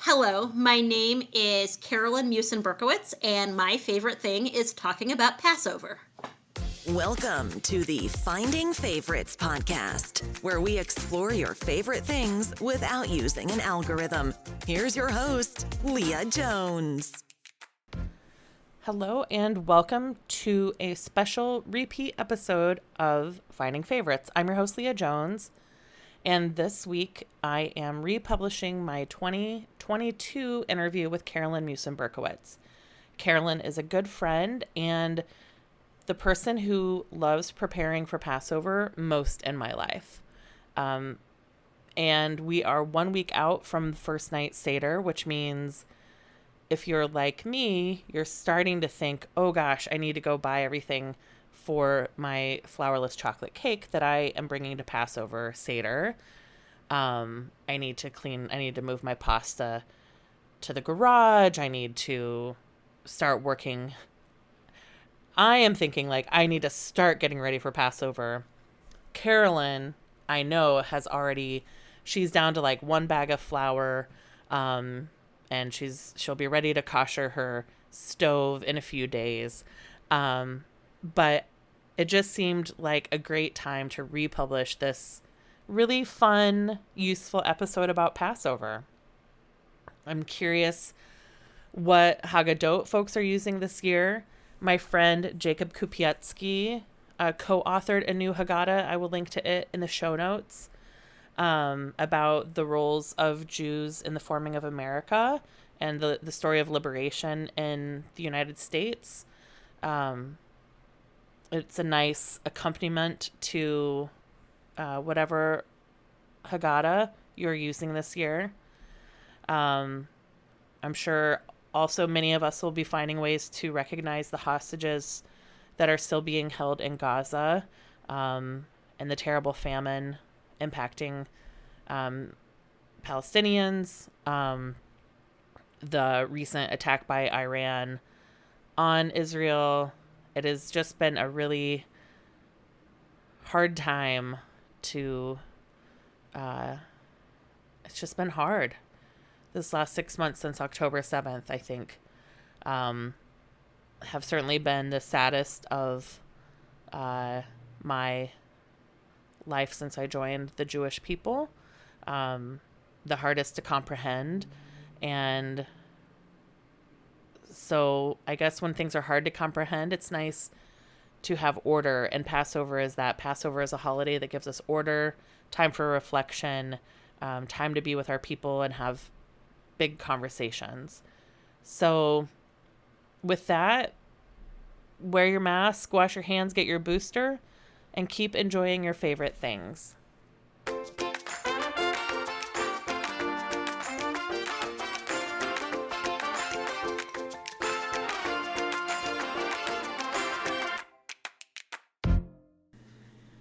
Hello, my name is Carolyn Musin Berkowitz, and my favorite thing is talking about Passover. Welcome to the Finding Favorites podcast, where we explore your favorite things without using an algorithm. Here's your host, Leah Jones. Hello and welcome to a special repeat episode of Finding Favorites. I'm your host, Leah Jones, and this week I am republishing my 2022 interview with Carolyn Musin Berkowitz. Carolyn is a good friend and the person who loves preparing for Passover most in my life. And we are 1 week out from the first night Seder, which means if you're like me, you're starting to think, oh gosh, I need to go buy everything for my flourless chocolate cake that I am bringing to Passover Seder. I need to move my pasta to the garage. I need to start working. I am thinking I need to start getting ready for Passover. Carolyn, I know, she's down to one bag of flour, and she'll be ready to kosher her stove in a few days. But it just seemed like a great time to republish this really fun, useful episode about Passover. I'm curious what Haggadot folks are using this year. My friend Jacob Kupiecki co-authored a new Haggadah. I will link to it in the show notes. About the roles of Jews in the forming of America and the story of liberation in the United States. It's a nice accompaniment to whatever Haggadah you're using this year. I'm sure also many of us will be finding ways to recognize the hostages that are still being held in Gaza, and the terrible famine impacting Palestinians, the recent attack by Iran on Israel. It has just been a really hard time it's just been hard. This last 6 months since October 7th, I think, have certainly been the saddest of my life since I joined the Jewish people, the hardest to comprehend. And so I guess when things are hard to comprehend, it's nice to have order, and Passover is that. Passover is a holiday that gives us order, time for reflection, time to be with our people and have big conversations. So with that, wear your mask, wash your hands, get your booster, and keep enjoying your favorite things.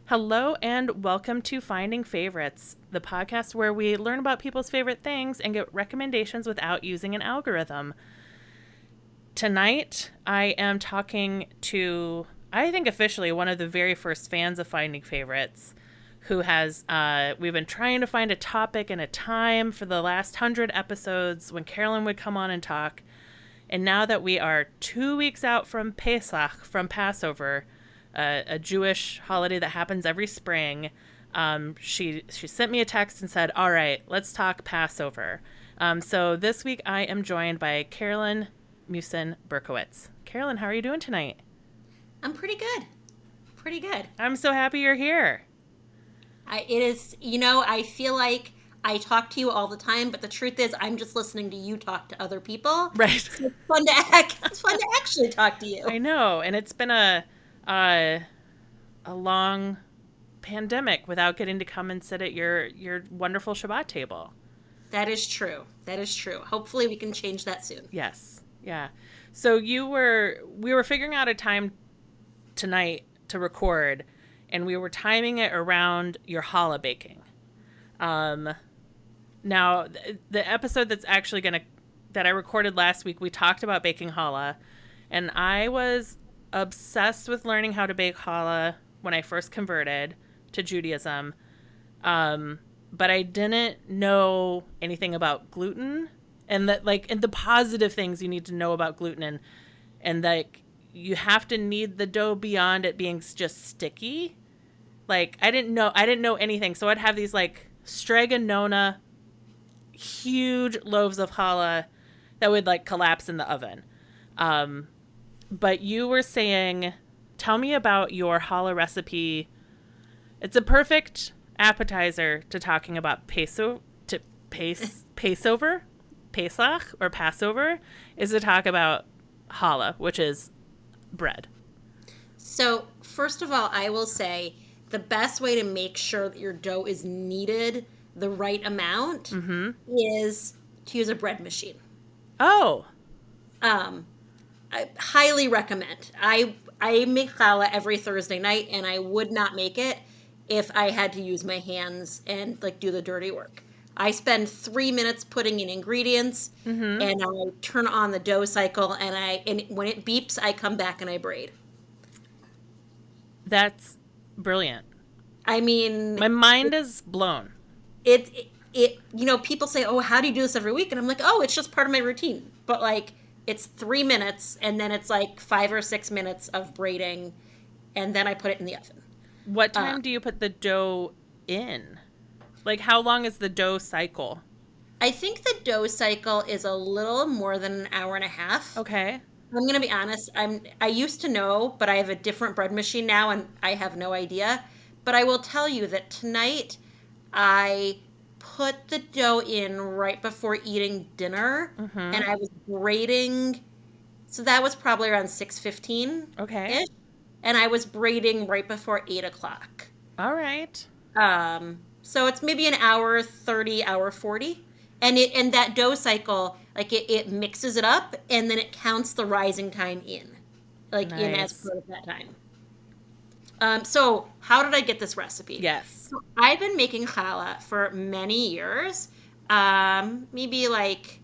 Hello and welcome to Finding Favorites, the podcast where we learn about people's favorite things and get recommendations without using an algorithm. Tonight, I am talking to, I think officially, one of the very first fans of Finding Favorites, who has, we've been trying to find a topic and a time for the last 100 episodes when Carolyn would come on and talk. And now that we are 2 weeks out from Pesach, from Passover, a Jewish holiday that happens every spring, she sent me a text and said, all right, let's talk Passover. So this week I am joined by Carolyn Musin Berkowitz. Carolyn, how are you doing tonight? I'm pretty good. Pretty good. I'm so happy you're here. It is, I feel like I talk to you all the time, but the truth is I'm just listening to you talk to other people. Right. So it's fun to actually talk to you. I know, and it's been a long pandemic without getting to come and sit at your wonderful Shabbat table. That is true. Hopefully we can change that soon. Yes. Yeah. So we were figuring out a time tonight to record, and we were timing it around your challah baking. Now the episode that I recorded last week, we talked about baking challah, and I was obsessed with learning how to bake challah when I first converted to Judaism. But I didn't know anything about gluten and that like, and the positive things you need to know about gluten, and like you have to knead the dough beyond it being just sticky. Like I didn't know anything. So I'd have these like stregonona, huge loaves of challah that would like collapse in the oven. But you were saying, tell me about your challah recipe. It's a perfect appetizer to talking about Passover, Pesach or Passover, is to talk about challah, which is bread. So, first of all, I will say the best way to make sure that your dough is kneaded the right amount is to use a bread machine. Oh. I highly recommend. I make challah every Thursday night, and I would not make it if I had to use my hands and like do the dirty work. I spend 3 minutes putting in ingredients, and I turn on the dough cycle, and when it beeps, I come back and I braid. That's brilliant. I mean, my mind is blown. It people say, "Oh, how do you do this every week?" And I'm like, "Oh, it's just part of my routine." But like, it's 3 minutes, and then it's like 5 or 6 minutes of braiding, and then I put it in the oven. What time do you put the dough in? Like, how long is the dough cycle? I think the dough cycle is a little more than an hour and a half. Okay. I'm gonna be honest. I used to know, but I have a different bread machine now, and I have no idea. But I will tell you that tonight I put the dough in right before eating dinner, and I was braiding. So that was probably around 6:15. Okay. And I was braiding right before 8:00. All right. So it's maybe an hour 30, hour 40. And that dough cycle, like it mixes it up, and then it counts the rising time in as part of that time. So how did I get this recipe? Yes. So I've been making challah for many years, maybe like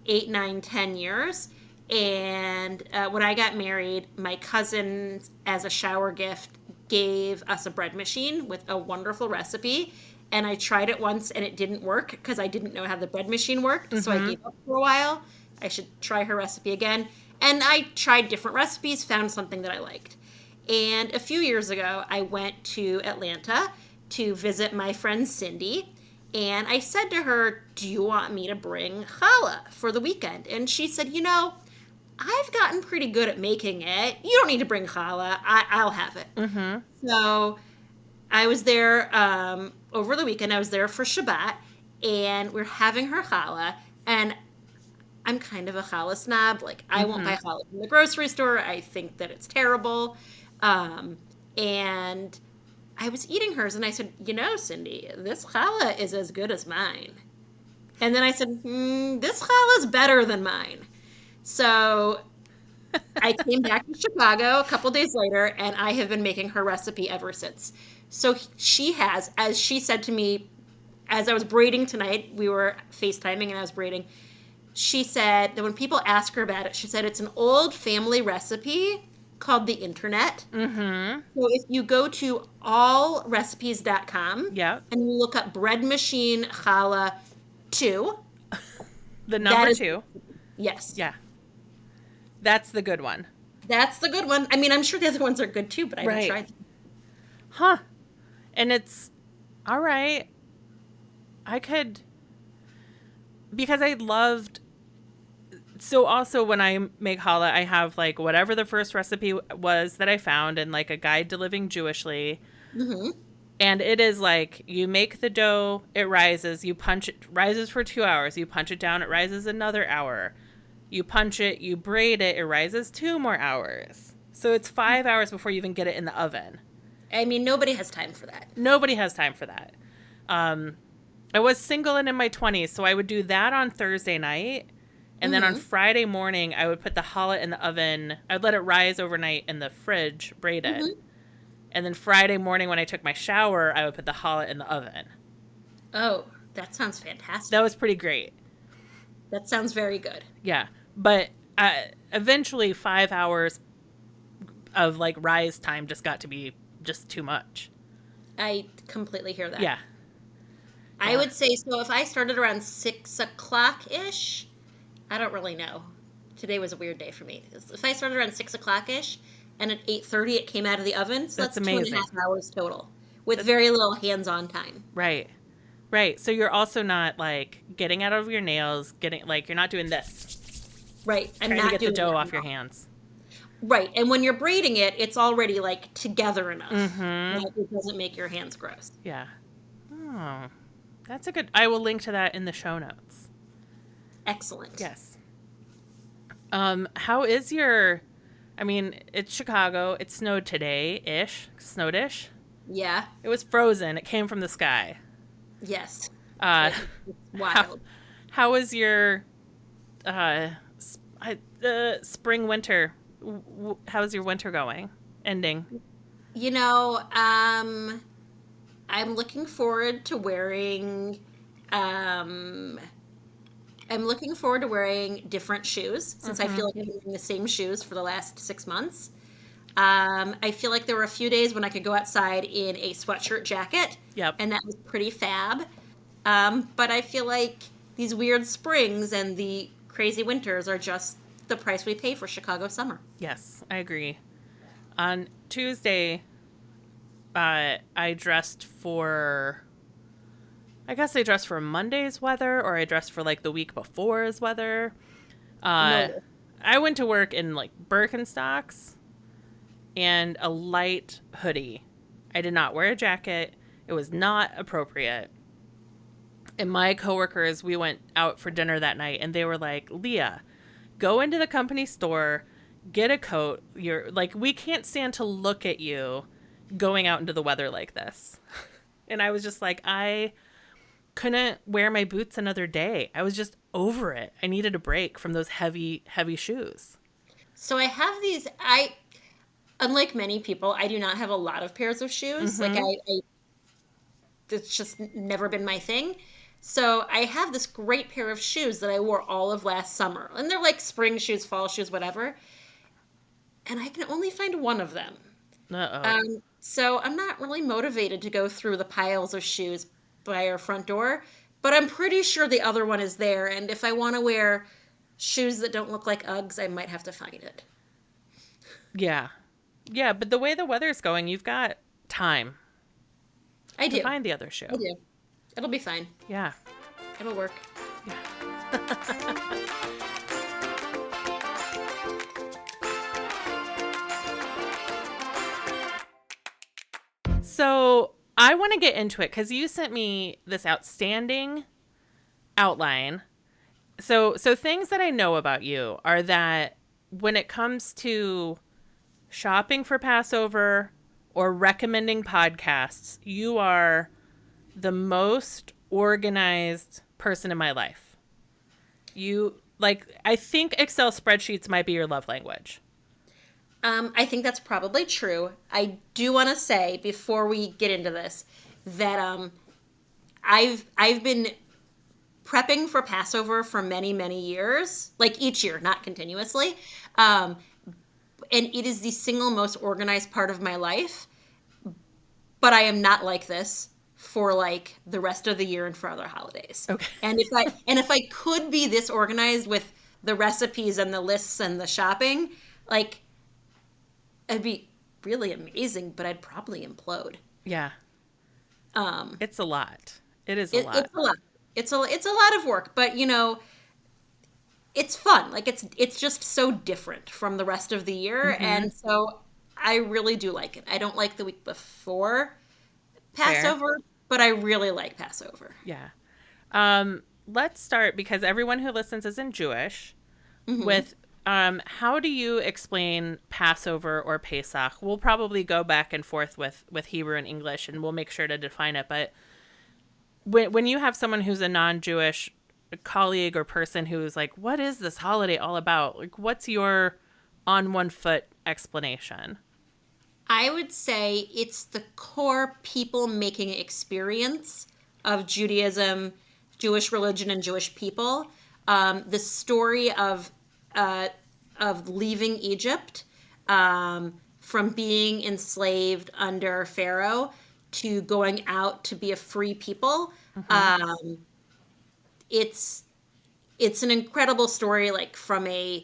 8, 9, 10 years. And when I got married, my cousin, as a shower gift, gave us a bread machine with a wonderful recipe. And I tried it once, and it didn't work because I didn't know how the bread machine worked. So I gave up for a while. I should try her recipe again. And I tried different recipes, found something that I liked. And a few years ago, I went to Atlanta to visit my friend Cindy. And I said to her, "Do you want me to bring challah for the weekend?" And she said, "I've gotten pretty good at making it. You don't need to bring challah. I'll have it." So I was there over the weekend. I was there for Shabbat, and we're having her challah. And I'm kind of a challah snob. Like, I won't buy challah from the grocery store. I think that it's terrible. And I was eating hers, and I said, "Cindy, this challah is as good as mine." And then I said, "This challah is better than mine." So I came back to Chicago a couple days later, and I have been making her recipe ever since. So she has, as she said to me, as I was braiding tonight, we were FaceTiming and I was braiding, she said that when people ask her about it, she said it's an old family recipe called the internet. So if you go to allrecipes.com and you look up bread machine challah 2. The number 2. Yes. Yeah. That's the good one. That's the good one. I mean, I'm sure the other ones are good too, but I haven't tried them. Huh. And it's all right. I could, because I loved, so also when I make challah, I have like whatever the first recipe was that I found and like a guide to living Jewishly. And it is like, you make the dough, it rises, you punch it, rises for 2 hours, you punch it down, it rises another hour. You punch it, you braid it, it rises 2 more hours. So it's 5 hours before you even get it in the oven. I mean, nobody has time for that. Nobody has time for that. I was single and in my 20s, so I would do that on Thursday night. And then on Friday morning, I would put the challah in the oven. I'd let it rise overnight in the fridge, braided. And then Friday morning when I took my shower, I would put the challah in the oven. Oh, that sounds fantastic. That was pretty great. That sounds very good. Yeah. But eventually 5 hours of like rise time just got to be just too much. I completely hear that. Yeah. I Yeah. would say so if I started around 6 o'clock-ish, I don't really know. Today was a weird day for me. If I started around 6 o'clock-ish and at 8:30 it came out of the oven, so That's that's 2.5 amazing. hours total with That, very little hands-on time. right. Right. So you're also not like getting out of your nails, getting like you're not doing this, Right. I'm trying to not get the doing dough that off at your all. hands. Right. And when you're braiding it, it's already like together enough Mm-hmm. that it doesn't make your hands gross. Yeah. Oh, that's a good. I will link to that in the show notes. Excellent. Yes. How is your? I mean, it's Chicago. It snowed today ish. Snowed-ish. Yeah. It was frozen. It came from the sky. Yes. Uh, It's how wild. how was your spring winter? How's your winter going? Ending. You know, I'm looking forward to wearing um I'm looking forward to wearing different shoes since I Mm-hmm. feel like I've been wearing the same shoes for the last 6 months. I feel like there were a few days when I could go outside in a sweatshirt jacket, Yep. and that was pretty fab. But I feel like these weird springs and the crazy winters are just the price we pay for Chicago summer. Yes, I agree. On Tuesday, I dressed for. I guess I dressed for Monday's weather, or I dressed for like the week before's weather. Uh, No. I went to work in like Birkenstocks and a light hoodie. I did not wear a jacket. It was not appropriate. And my coworkers, we went out for dinner that night, and they were like, "Leah, go into the company store, get a coat. You're like, we can't stand to look at you going out into the weather like this." And I was just like, I couldn't wear my boots another day. I was just over it. I needed a break from those heavy, heavy shoes. So I have these. Unlike many people, I do not have a lot of pairs of shoes. Like Mm-hmm. it's just never been my thing. So I have this great pair of shoes that I wore all of last summer, and they're like spring shoes, fall shoes, whatever. And I can only find one of them. Uh-oh. So I'm not really motivated to go through the piles of shoes by our front door, but I'm pretty sure the other one is there. And if I want to wear shoes that don't look like Uggs, I might have to find it. Yeah. Yeah, but the way the weather's going, you've got time I to do. find the other shoe. I do. It'll be fine. Yeah. It'll work. So I want to get into it because you sent me this outstanding outline. So things that I know about you are that when it comes to shopping for Passover or recommending podcasts, you are the most organized person in my life. You like, I think Excel spreadsheets might be your love language. I think that's probably true. I do want to say before we get into this that I've been prepping for Passover for many years, like each year, not continuously. And it is the single most organized part of my life. But I am not like this for like the rest of the year and for other holidays. Okay. And if I could be this organized with the recipes and the lists and the shopping, like it'd be really amazing, but I'd probably implode. Yeah. Um, It's a lot. It is a lot. it's a lot. It's a lot of work, but it's fun. Like it's just so different from the rest of the year, and so I really do like it. I don't like the week before Fair. Passover, but I really like Passover. Yeah. Let's start because everyone who listens isn't Jewish. With how do you explain Passover or Pesach? We'll probably go back and forth with Hebrew and English, and we'll make sure to define it. But when you have someone who's a non-Jewish colleague or person who's like, what is this holiday all about? Like, what's your on one foot explanation? I would say it's the core people making experience of Judaism, Jewish religion, and Jewish people. The story of leaving Egypt, from being enslaved under Pharaoh to going out to be a free people. Um, it's it's an incredible story, like from a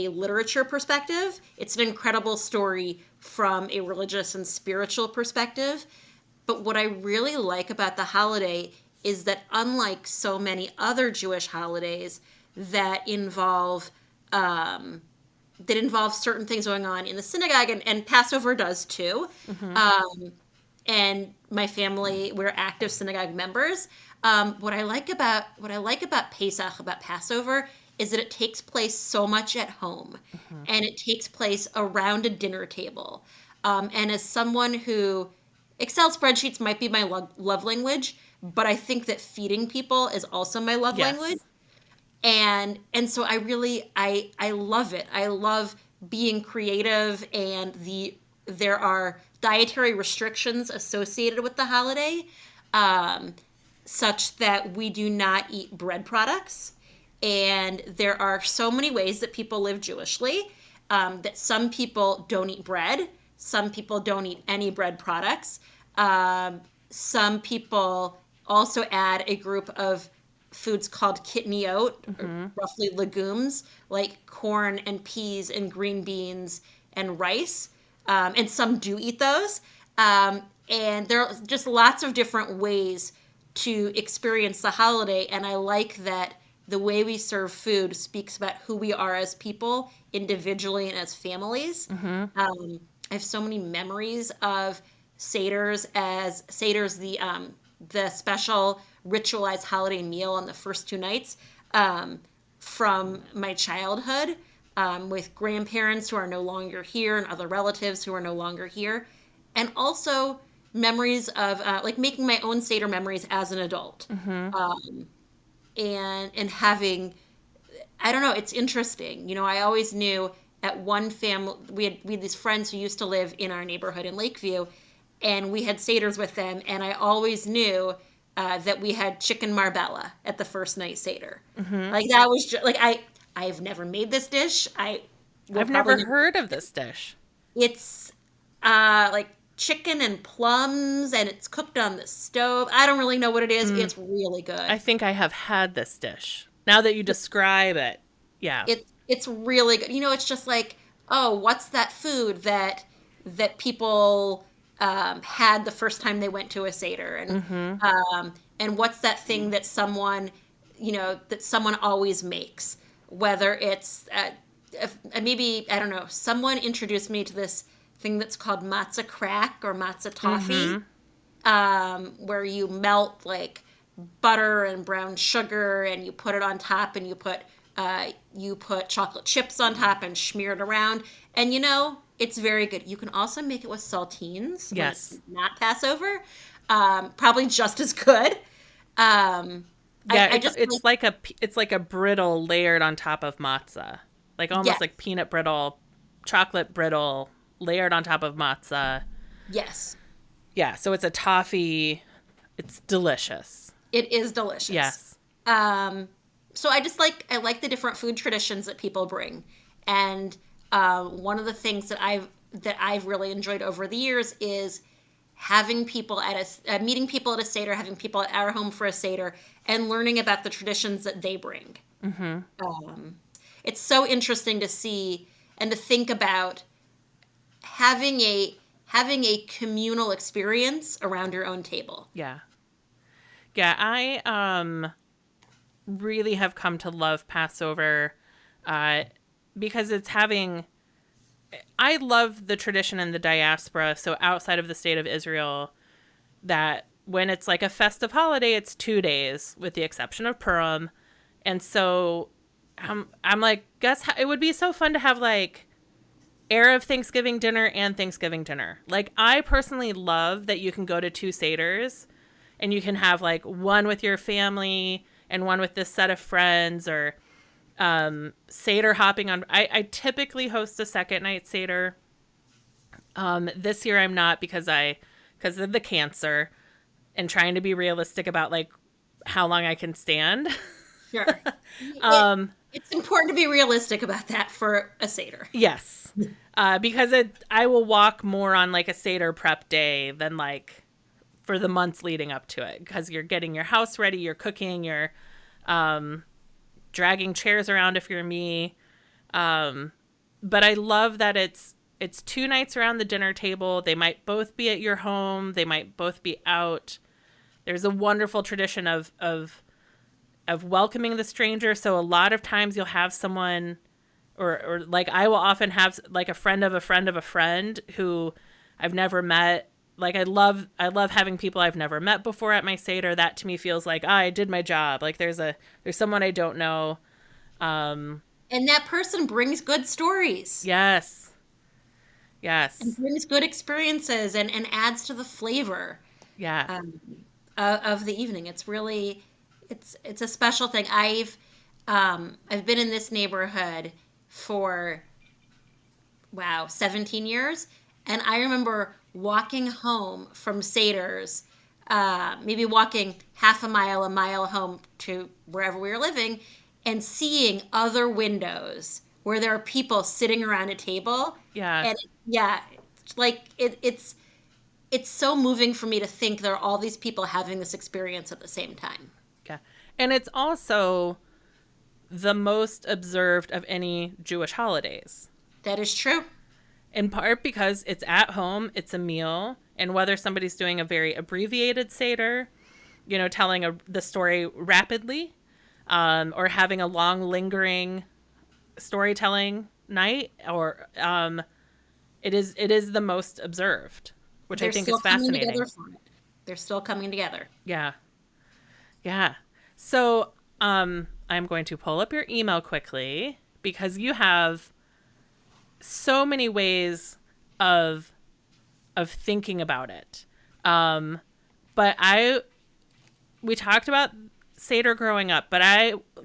literature perspective. It's an incredible story from a religious and spiritual perspective. But what I really like about the holiday is that unlike so many other Jewish holidays that involve certain things going on in the synagogue, and Passover does too. And my family, we're active synagogue members. What I like about Pesach, about Passover, is that it takes place so much at home, and it takes place around a dinner table. And as someone who Excel spreadsheets might be my love language, but I think that feeding people is also my love language. Yes. And so I love it. I love being creative, and there are dietary restrictions associated with the holiday, such that we do not eat bread products. And there are so many ways that people live Jewishly, that some people don't eat bread, some people don't eat any bread products. Some people also add a group of foods called kitniot, or roughly legumes, like corn and peas and green beans and rice. And some do eat those. And there are just lots of different ways to experience the holiday. And I like that the way we serve food speaks about who we are as people, individually and as families. I have so many memories of Seder's, the special ritualized holiday meal on the first two nights, from my childhood, with grandparents who are no longer here and other relatives who are no longer here. And also memories of like making my own Seder memories as an adult. And having, I don't know, it's interesting. You know, I always knew at one family, we had these friends who used to live in our neighborhood in Lakeview, and we had Seders with them, and I always knew that we had chicken marbella at the first night Seder. Like that was just, like, I've never made this dish. I've never heard of this dish. It's like chicken and plums, and it's cooked on the stove. I don't really know what it is. It's really good. I think I have had this dish. Now that you describe it, yeah. It's really good. You know, it's just like, oh, what's that food that people had the first time they went to a Seder, and what's that thing that someone always makes, whether it's maybe, I don't know, someone introduced me to this thing that's called matzah crack or matzah toffee, where you melt like butter and brown sugar, and you put it on top, and you put chocolate chips on top and smear it around, and it's very good. You can also make it with saltines. Yes. When it's not Passover. Probably just as good. It's like a brittle layered on top of matzah. Like almost like peanut brittle, chocolate brittle layered on top of matzah. Yes. Yeah, so it's a toffee. It's delicious. It is delicious. Yes. So I like the different food traditions that people bring. And one of the things that I've really enjoyed over the years is having people meeting people at a Seder, having people at our home for a Seder, and learning about the traditions that they bring. It's so interesting to see and to think about having a communal experience around your own table. Yeah. Yeah, I really have come to love Passover because I love the tradition in the diaspora, so outside of the state of Israel, that when it's like a festive holiday, it's 2 days, with the exception of Purim. And so I'm like, guess it would be so fun to have like Erev Thanksgiving dinner and Thanksgiving dinner. Like, I personally love that you can go to 2 Seders and you can have like one with your family and one with this set of friends, or Seder hopping on. I typically host a second night Seder. This year I'm not because of the cancer and trying to be realistic about like how long I can stand. Sure. It's important to be realistic about that for a Seder. Yes. Because I will walk more on like a Seder prep day than like for the months leading up to it, because you're getting your house ready, you're cooking, you're dragging chairs around if you're me. But I love that it's 2 nights around the dinner table. They might both be at your home. They might both be out. There's a wonderful tradition of welcoming the stranger. So a lot of times you'll have someone, or like I will often have like a friend of a friend of a friend who I've never met. Like I love having people I've never met before at my Seder. That to me feels like, I did my job. Like there's someone I don't know. And that person brings good stories. Yes. And brings good experiences and adds to the flavor. Yeah. Of the evening. It's really, it's a special thing. I've been in this neighborhood for 17 years, and I remember walking home from Seder's, maybe walking half a mile home to wherever we were living, and seeing other windows where there are people sitting around a table. Yeah. And like it's so moving for me to think there are all these people having this experience at the same time. Yeah. And it's also the most observed of any Jewish holidays. That is true. In part because it's at home, it's a meal, and whether somebody's doing a very abbreviated Seder, telling the story rapidly, or having a long lingering storytelling night, or it is the most observed, which I think is fascinating. They're still coming together. Yeah. Yeah. So I'm going to pull up your email quickly, because you have so many ways of thinking about it. But we talked about Seder growing up, but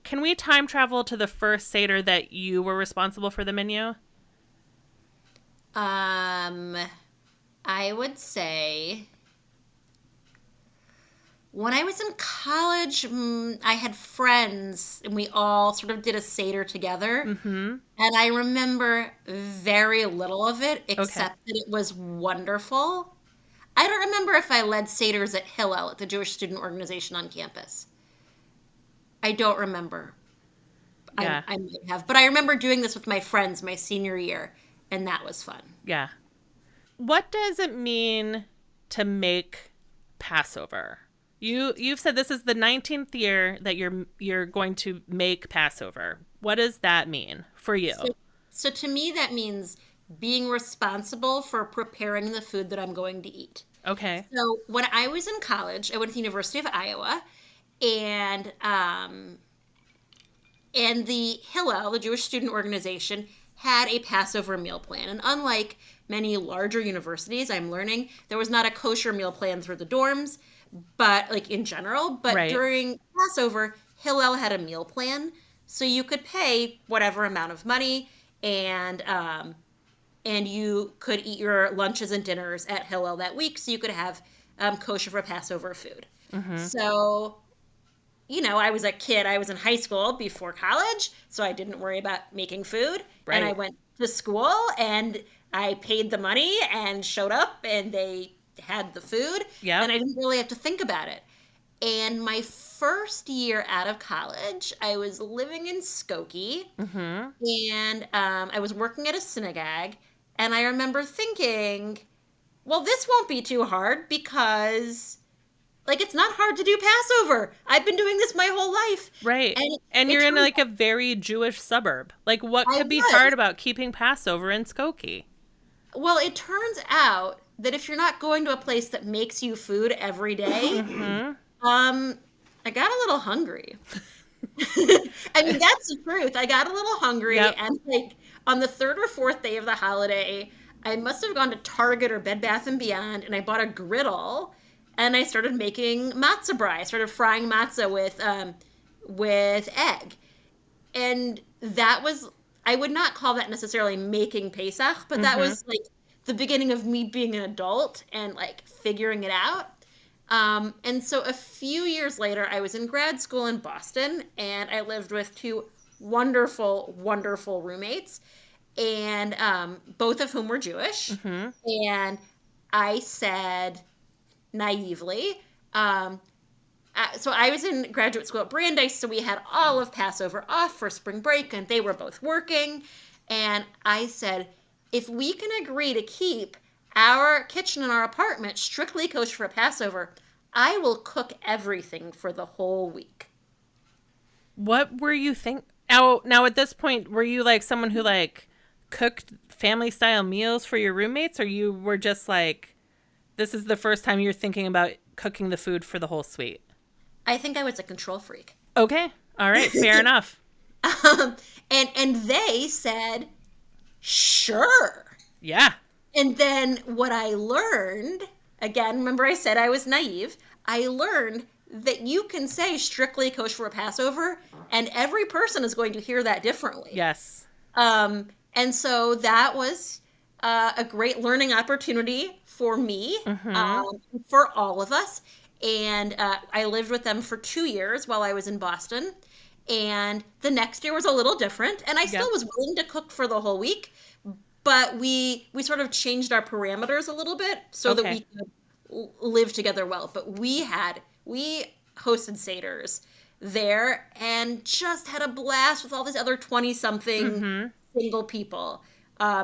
can we time travel to the first Seder that you were responsible for the menu? I would say when I was in college, I had friends, and we all sort of did a Seder together. Mm-hmm. And I remember very little of it, except that it was wonderful. I don't remember if I led Seders at Hillel, at the Jewish Student Organization on campus. I don't remember. Yeah. I might have. But I remember doing this with my friends my senior year, and that was fun. Yeah. What does it mean to make Passover? You've said this is the 19th year that you're going to make Passover. What does that mean for you? So to me, that means being responsible for preparing the food that I'm going to eat. Okay. So when I was in college, I went to the University of Iowa, and the Hillel, the Jewish Student Organization, had a Passover meal plan. And unlike many larger universities, I'm learning, there was not a kosher meal plan through the dorms, but like in general. But Right. During Passover, Hillel had a meal plan, so you could pay whatever amount of money, and you could eat your lunches and dinners at Hillel that week, so you could have kosher for Passover food. Mm-hmm. So, I was a kid. I was in high school before college, so I didn't worry about making food. Right. And I went to school, and I paid the money and showed up, and they had the food. Yeah. And I didn't really have to think about it. And my first year out of college, I was living in Skokie, Mm-hmm. and I was working at a synagogue, and I remember thinking, well, this won't be too hard, because it's not hard to do Passover. I've been doing this my whole life. Right. And you're in a very Jewish suburb. What could be hard about keeping Passover in Skokie? Well, it turns out that if you're not going to a place that makes you food every day, Mm-hmm. I got a little hungry. I mean, that's the truth. I got a little hungry, Yep. and on the third or fourth day of the holiday, I must have gone to Target or Bed Bath & Beyond, and I bought a griddle, and I started making matzah brie. I started frying matzah with egg. And that was, I would not call that necessarily making Pesach, but that was the beginning of me being an adult and figuring it out. And so a few years later, I was in grad school in Boston, and I lived with 2 wonderful, wonderful roommates, and both of whom were Jewish. Mm-hmm. And I said, naively. So I was in graduate school at Brandeis, so we had all of Passover off for spring break, and they were both working. And I said, if we can agree to keep our kitchen in our apartment strictly kosher for Passover, I will cook everything for the whole week. What were you now at this point, were you like someone who like cooked family style meals for your roommates, or you were just like, this is the first time you're thinking about cooking the food for the whole suite? I think I was a control freak. Okay. All right. Fair enough. And they said, sure. Yeah. And then what I learned, again, remember I said I was naive, I learned that you can say strictly kosher for Passover, and every person is going to hear that differently. Yes. And so that was a great learning opportunity for me, for all of us. And I lived with them for 2 years while I was in Boston. And the next year was a little different. And I still was willing to cook for the whole week. But we sort of changed our parameters a little bit so that we could live together well. But we hosted Seders there and just had a blast with all these other 20-something single people.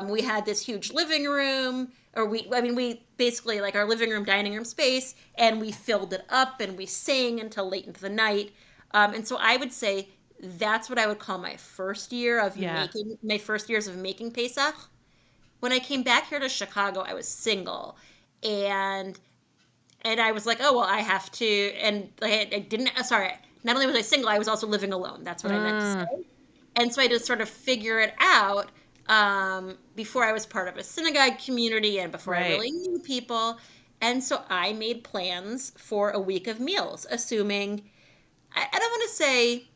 We had this huge living room, we basically like our living room, dining room space, and we filled it up and we sang until late into the night. And so I would say that's what I would call my first year of my first years of making Pesach. When I came back here to Chicago, I was single, and I was like, oh, well, I have to, and I didn't, sorry, not only was I single, I was also living alone. That's what I meant to say. And so I had to sort of figure it out before I was part of a synagogue community and before I really knew people. And so I made plans for a week of meals, assuming, I don't want to say,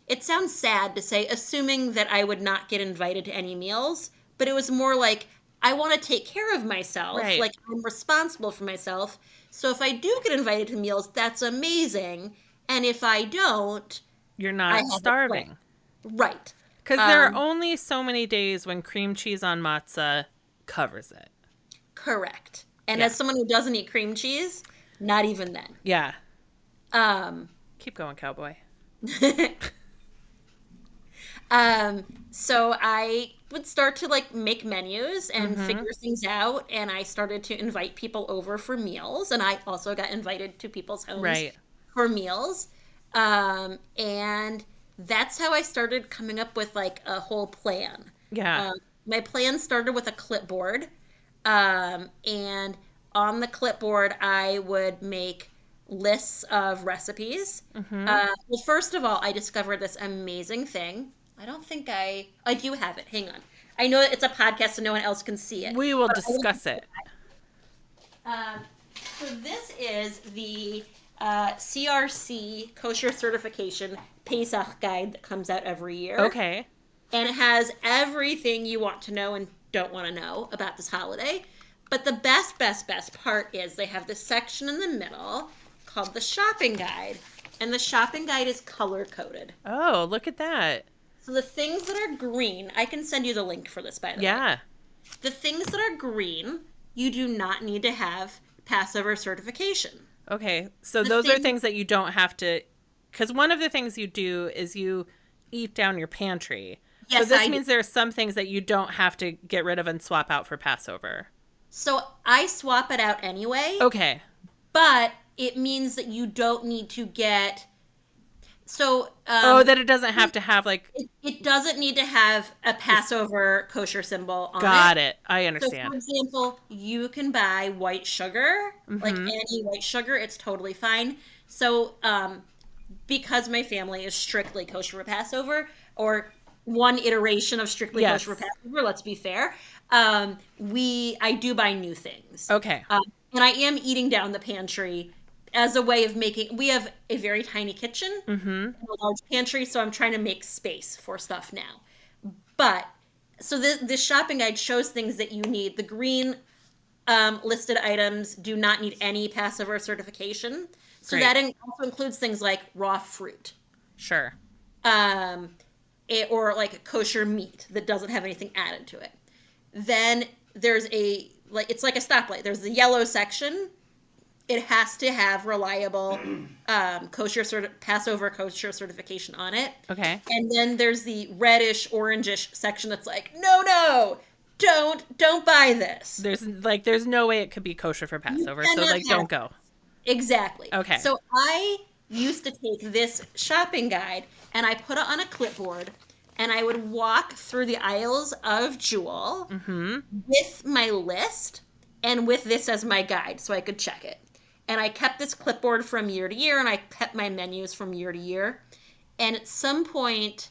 it sounds sad to say, assuming that I would not get invited to any meals, but it was more like, I want to take care of myself. Right. Like, I'm responsible for myself. So if I do get invited to meals, that's amazing. And if I don't, you're not starving. Right. Because there are only so many days when cream cheese on matzah covers it. Correct. And as someone who doesn't eat cream cheese, not even then. Yeah. Keep going, cowboy. So I would start to like make menus and figure things out, and I started to invite people over for meals, and I also got invited to people's homes for meals. And that's how I started coming up with like a whole plan. Yeah. My plan started with a clipboard, and on the clipboard I would make lists of recipes. Well, first of all, I discovered this amazing thing. I don't think I do have it. Hang on. I know it's a podcast so no one else can see it. We will discuss it. So this is the CRC kosher certification Pesach guide that comes out every year. Okay. And it has everything you want to know and don't want to know about this holiday. But the best part is they have this section in the middle called the shopping guide. And the shopping guide is color-coded. Oh, look at that. So the things that are green, I can send you the link for this, by the way. Yeah. The things that are green, you do not need to have Passover certification. Okay. So those are things that you don't have to, because one of the things you do is you eat down your pantry. Yes, so this means there are some things that you don't have to get rid of and swap out for Passover. So I swap it out anyway. Okay. But it means that you don't need to get... So... that it doesn't have to have like... It doesn't need to have a Passover kosher symbol on it. Got it. I understand. So, for example, you can buy white sugar, like any white sugar. It's totally fine. So, because my family is strictly kosher for Passover, or one iteration of strictly kosher for Passover, let's be fair, I do buy new things. Okay. And I am eating down the pantry as a way of making... We have a very tiny kitchen and a large pantry, so I'm trying to make space for stuff now. But, so this shopping guide shows things that you need. The green listed items do not need any Passover certification. So Great. that also includes things like raw fruit. Sure. Or like kosher meat that doesn't have anything added to it. Then there's it's like a stoplight. There's the yellow section, It has to have reliable Passover kosher certification on it. Okay. And then there's the reddish, orangish section that's like, no, don't buy this. There's no way it could be kosher for You Passover, so cannot like have don't go. Exactly. Okay. So I used to take this shopping guide and I put it on a clipboard and I would walk through the aisles of Jewel with my list and with this as my guide so I could check it. And I kept this clipboard from year to year and I kept my menus from year to year. And at some point,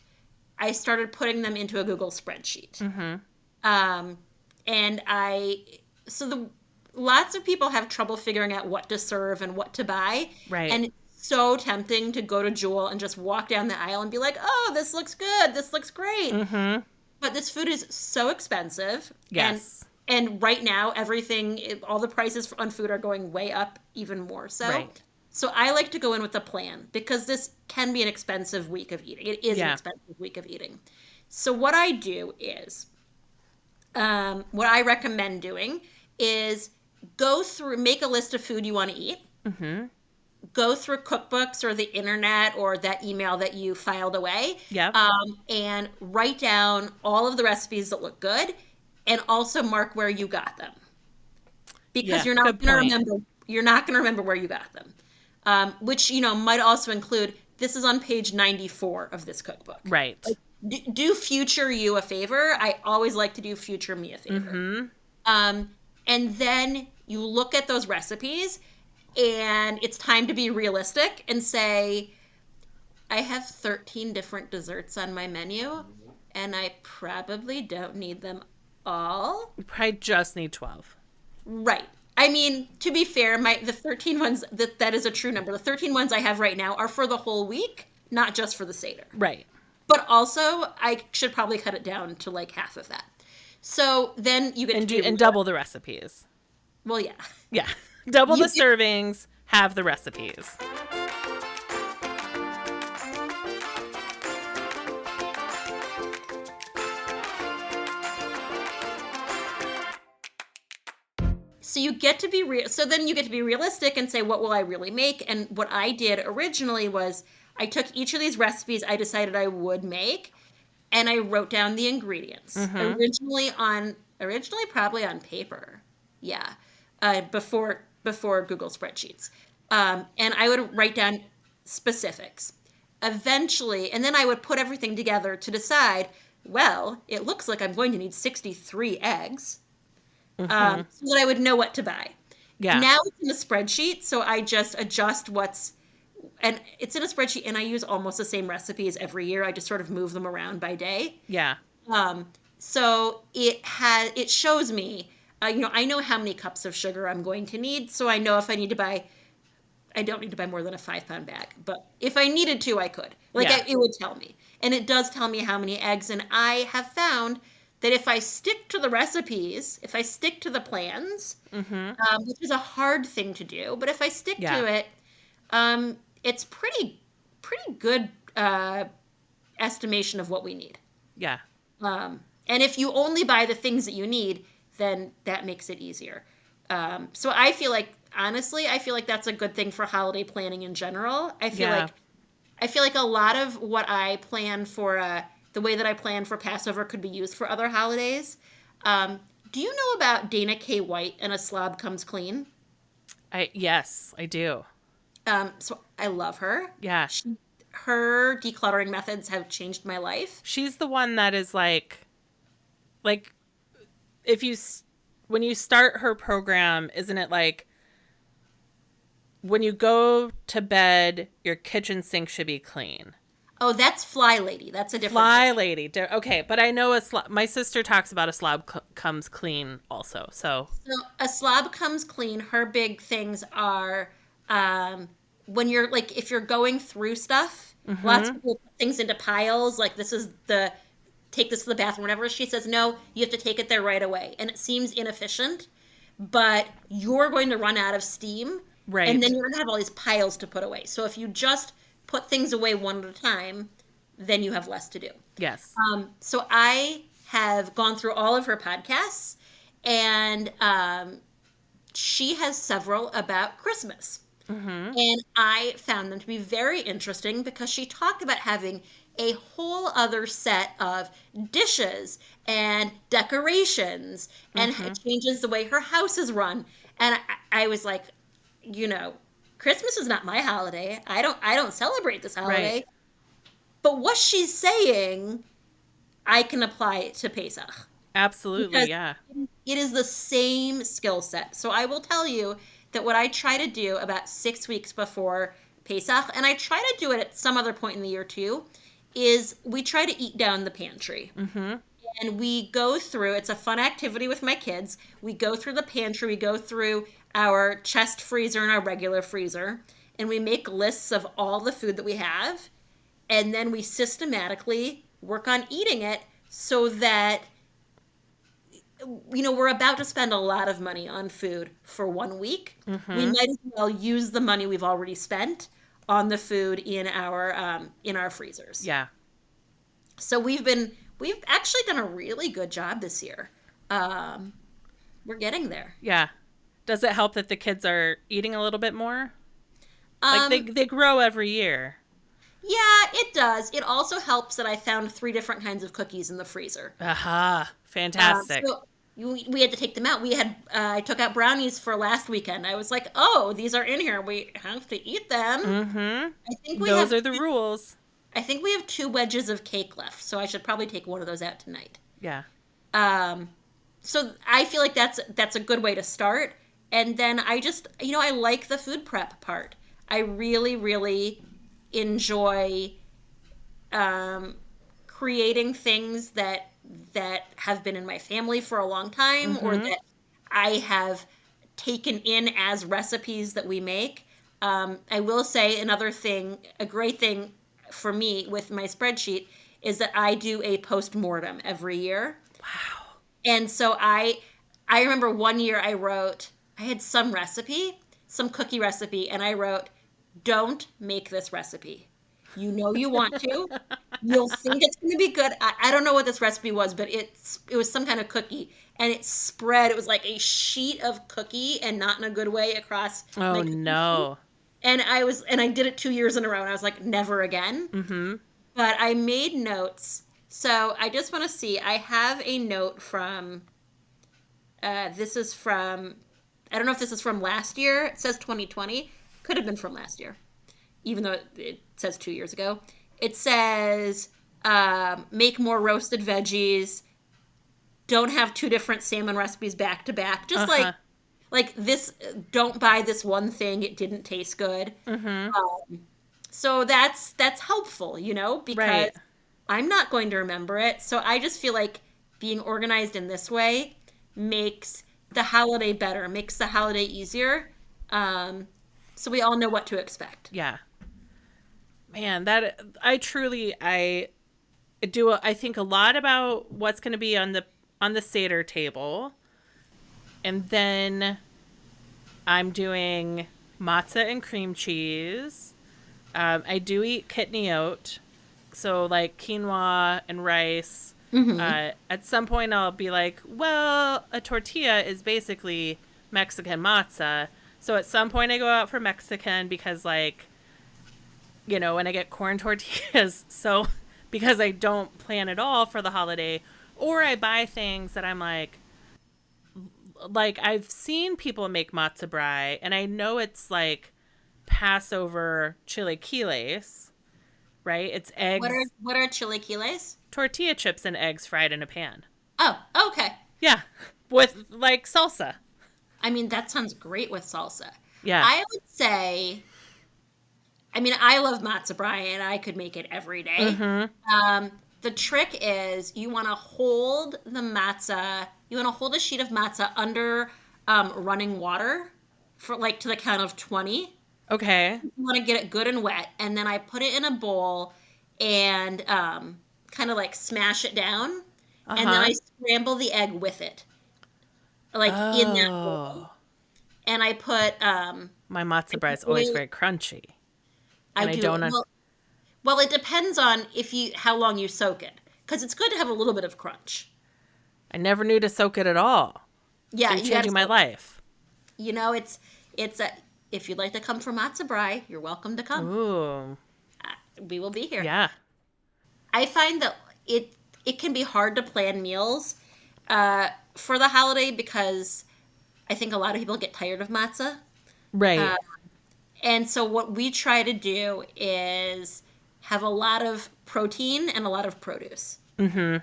I started putting them into a Google spreadsheet. And lots of people have trouble figuring out what to serve and what to buy. Right. And it's so tempting to go to Jewel and just walk down the aisle and be like, oh, this looks good. This looks great. But this food is so expensive. Yes. And right now, all the prices on food are going way up even more so. Right. So I like to go in with a plan because this can be an expensive week of eating. It is an expensive week of eating. So what I do is, what I recommend doing is make a list of food you want to eat. Go through cookbooks or the internet or that email that you filed away. Yep. And write down all of the recipes that look good and also mark where you got them. Because you're not going to remember where you got them. Which, might also include, this is on page 94 of this cookbook. Right. Do future you a favor. I always like to do future me a favor. And then you look at those recipes and it's time to be realistic and say, I have 13 different desserts on my menu and I probably don't need them all. You probably just need 12. Right. I mean, to be fair, the 13 ones, that is a true number. The 13 ones I have right now are for the whole week, not just for the Seder. Right. But also, I should probably cut it down to like half of that. So then you get and double the recipes. Well, yeah. Yeah. Double the servings, have the recipes. So you get to be so then you get to be realistic and say, what will I really make? And what I did originally was I took each of these recipes I decided I would make and I wrote down the ingredients. Originally probably on paper. Yeah. Before Google spreadsheets. And I would write down specifics. Eventually, and then I would put everything together to decide, well, it looks like I'm going to need 63 eggs. So that I would know what to buy. Yeah. Now it's in a spreadsheet, so I just adjust and it's in a spreadsheet, and I use almost the same recipes every year. I just sort of move them around by day. Yeah. So it shows me, I know how many cups of sugar I'm going to need, so I know if I need to buy, I don't need to buy more than a 5-pound bag, but if I needed to, I could. It would tell me, and it does tell me how many eggs, and I have found that if I stick to the recipes, if I stick to the plans, which is a hard thing to do, but if I stick to it, it's pretty good estimation of what we need. Yeah. And if you only buy the things that you need, then that makes it easier. So I feel like, honestly, that's a good thing for holiday planning in general. I feel like a lot of what I plan for the way that I plan for Passover could be used for other holidays. Do you know about Dana K. White and A Slob Comes Clean? Yes, I do. So I love her. Yeah. Her decluttering methods have changed my life. She's the one that is like when you start her program, isn't it like when you go to bed, your kitchen sink should be clean? Oh, that's Fly Lady. That's a different Fly thing. Lady. Okay, but I know my sister talks about A Slob Comes Clean also. So A Slob Comes Clean, her big things are when you're like, if you're going through stuff, lots of people put things into piles, like take this to the bathroom, whatever. She says, no, you have to take it there right away. And it seems inefficient, but you're going to run out of steam. Right. And then you're going to have all these piles to put away. So if you just put things away one at a time, then you have less to do. Yes. So I have gone through all of her podcasts and she has several about Christmas. And I found them to be very interesting because she talked about having a whole other set of dishes and decorations and changes the way her house is run. And I was like, you know, Christmas is not my holiday. I don't celebrate this holiday. Right. But what she's saying, I can apply it to Pesach. Absolutely. Because Yeah. it is the same skill set. So I will tell you that what I try to do about 6 weeks before Pesach, and I try to do it at some other point in the year too, is we try to eat down the pantry. And we go through, it's a fun activity with my kids. We go through the pantry, we go through our chest freezer and our regular freezer, and we make lists of all the food that we have. And then we systematically work on eating it so that we're about to spend a lot of money on food for 1 week. We might as well use the money we've already spent on the food in our freezers. Yeah. So we've actually done a really good job this year. We're getting there. Yeah. Does it help that the kids are eating a little bit more? Um, Like they grow every year. yeah, it does. It also helps that I found 3 different kinds of cookies in the freezer. Aha. Fantastic. So we had to take them out. I took out brownies for last weekend. I was like, oh, these are in here. We have to eat them. I think Those are the rules. I think we have 2 wedges of cake left, so I should probably take one of those out tonight. Yeah. So I feel like that's a good way to start. And then I just, I like the food prep part. I really, really enjoy creating things that have been in my family for a long time or that I have taken in as recipes that we make. I will say a great thing for me with my spreadsheet is that I do a post-mortem every year. Wow. And so I remember one year I had some cookie recipe, and I wrote, don't make this recipe. You know you want to. You'll think it's going to be good. I don't know what this recipe was, but it was some kind of cookie. And it spread. It was like a sheet of cookie and not in a good way across. Oh, no. And I did it 2 years in a row, and I was like, never again. But I made notes. So I just want to see. I have a note from, this is from, I don't know if this is from last year. It says 2020. Could have been from last year, even though it says 2 years ago. It says, make more roasted veggies. Don't have 2 different salmon recipes back to back. Just like this, don't buy this one thing. It didn't taste good. So that's helpful, because Right. I'm not going to remember it. So I just feel like being organized in this way makes the holiday better, makes the holiday easier. So we all know what to expect. Yeah. Man, I think a lot about what's going to be on the Seder table. And then I'm doing matzah and cream cheese. I do eat kidney oat, so like quinoa and rice. At some point I'll be like, well, a tortilla is basically Mexican matzah. So at some point I go out for Mexican because when I get corn tortillas, so because I don't plan at all for the holiday, or I buy things that I'm like I've seen people make matzo brie, and I know it's like Passover chilaquiles, right? It's eggs. What are chilaquiles? Tortilla chips and eggs fried in a pan. Oh, okay. Yeah, with like salsa. I mean, that sounds great with salsa. Yeah. I would say, I love matzo brie, and I could make it every day. The trick is you want to hold a sheet of matzah under running water for to the count of 20. Okay. You want to get it good and wet, and then I put it in a bowl and kind of smash it down, and then I scramble the egg with it, in that bowl. And I put my matzo brie is always very crunchy. I do. Well, it depends on how long you soak it, because it's good to have a little bit of crunch. I never knew to soak it at all. Yeah, so you're changing my life. it's a if you'd like to come for matzo brie, you're welcome to come. Ooh. We will be here. Yeah. I find that it can be hard to plan meals for the holiday because I think a lot of people get tired of matzah. Right. And so what we try to do is have a lot of protein and a lot of produce. And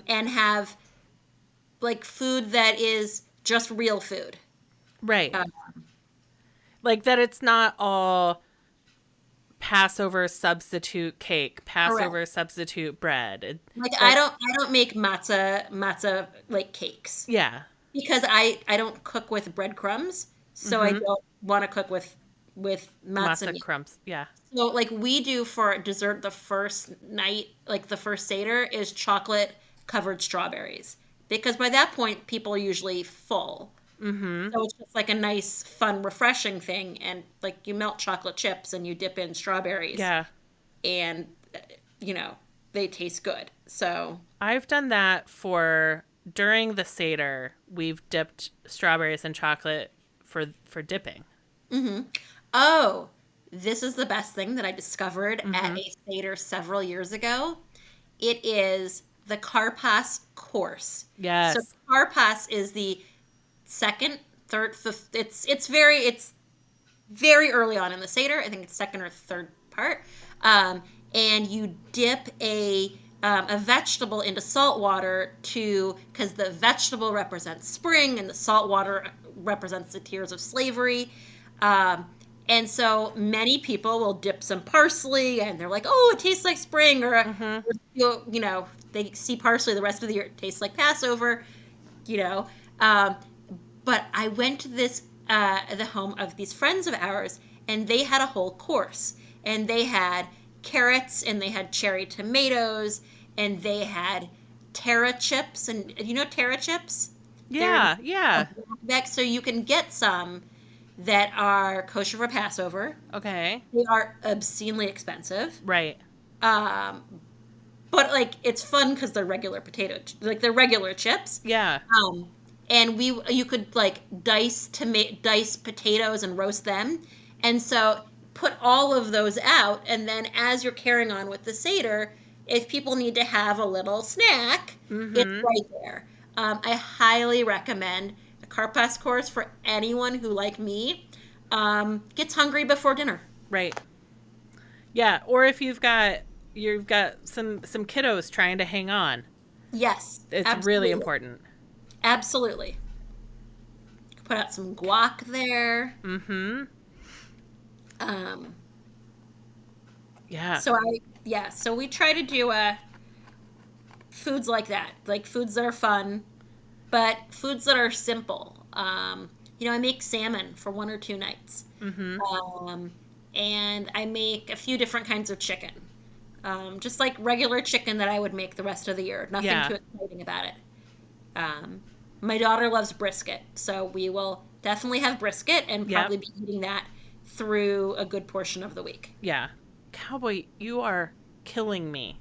have like food that is just real food. Right. Like that it's not all Passover substitute cake, Passover Correct. substitute bread. Like I don't make matzah like cakes Yeah. because I don't cook with breadcrumbs, so I don't want to cook with matzah Matzah meat. crumbs. Yeah. So like we do for dessert the first night, like the first Seder is chocolate covered strawberries because by that point people are usually full. So it's just like a nice, fun, refreshing thing, and like you melt chocolate chips and you dip in strawberries, Yeah. and they taste good. So I've done that for during the Seder. We've dipped strawberries in chocolate for dipping. oh, this is the best thing that I discovered at a Seder several years ago. It is the Karpas course. Yes. So Karpas is the second, third, fifth. It's very early on in the Seder. I think it's second or third part. And you dip a vegetable into salt water because the vegetable represents spring and the salt water represents the tears of slavery. And so many people will dip some parsley and they're like, oh, it tastes like spring, or they see parsley the rest of the year, it tastes like Passover, but I went to the home of these friends of ours, and they had a whole course, and they had carrots, and they had cherry tomatoes, and they had Terra chips, and Terra chips? Yeah. So you can get some that are kosher for Passover. Okay. They are obscenely expensive. Right. But like it's fun because they're regular they're regular chips. Yeah. And you could like dice potatoes and roast them, and so put all of those out, and then as you're carrying on with the Seder, if people need to have a little snack, it's right there. I highly recommend the Karpas course for anyone who, like me, gets hungry before dinner. Right. Yeah, or if you've got some kiddos trying to hang on. Yes, It's absolutely. really important. Absolutely. Put out some guac there. Yeah. So we try to do foods like that, like foods that are fun, but foods that are simple. I make salmon for 1 or 2 nights. And I make a few different kinds of chicken. Just like regular chicken that I would make the rest of the year. Nothing too exciting about it. My daughter loves brisket, so we will definitely have brisket and probably be eating that through a good portion of the week. Yeah. Cowboy, you are killing me.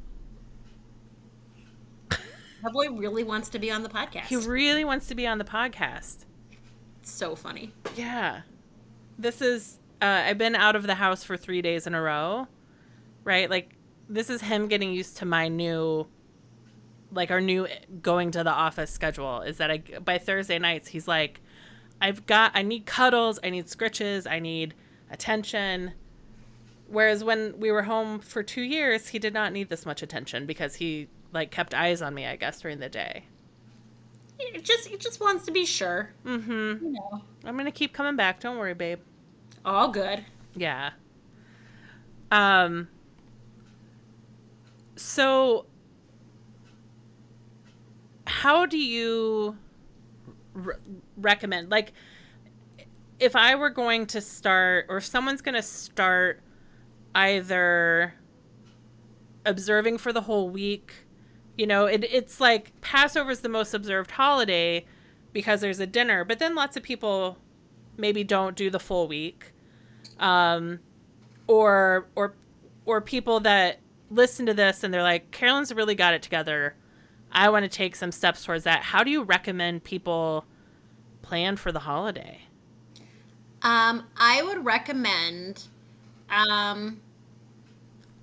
Cowboy really wants to be on the podcast. He really wants to be on the podcast. It's so funny. Yeah. This is, I've been out of the house for 3 days in a row, right? Like, this is him getting used to my new, like, our new going to the office schedule. Is that by Thursday nights, he's like, I need cuddles, I need scritches, I need attention. Whereas when we were home for 2 years, he did not need this much attention because he, like, kept eyes on me, I guess, during the day. It just wants to be sure. I'm going to keep coming back. Don't worry, babe. All good. Yeah. So how do you recommend, like, if I were going to start, or if someone's going to start either observing for the whole week, it's like Passover is the most observed holiday because there's a dinner, but then lots of people maybe don't do the full week. Or people that listen to this and they're like, Carolyn's really got it together. I want to take some steps towards that. How do you recommend people plan for the holiday? I would recommend um,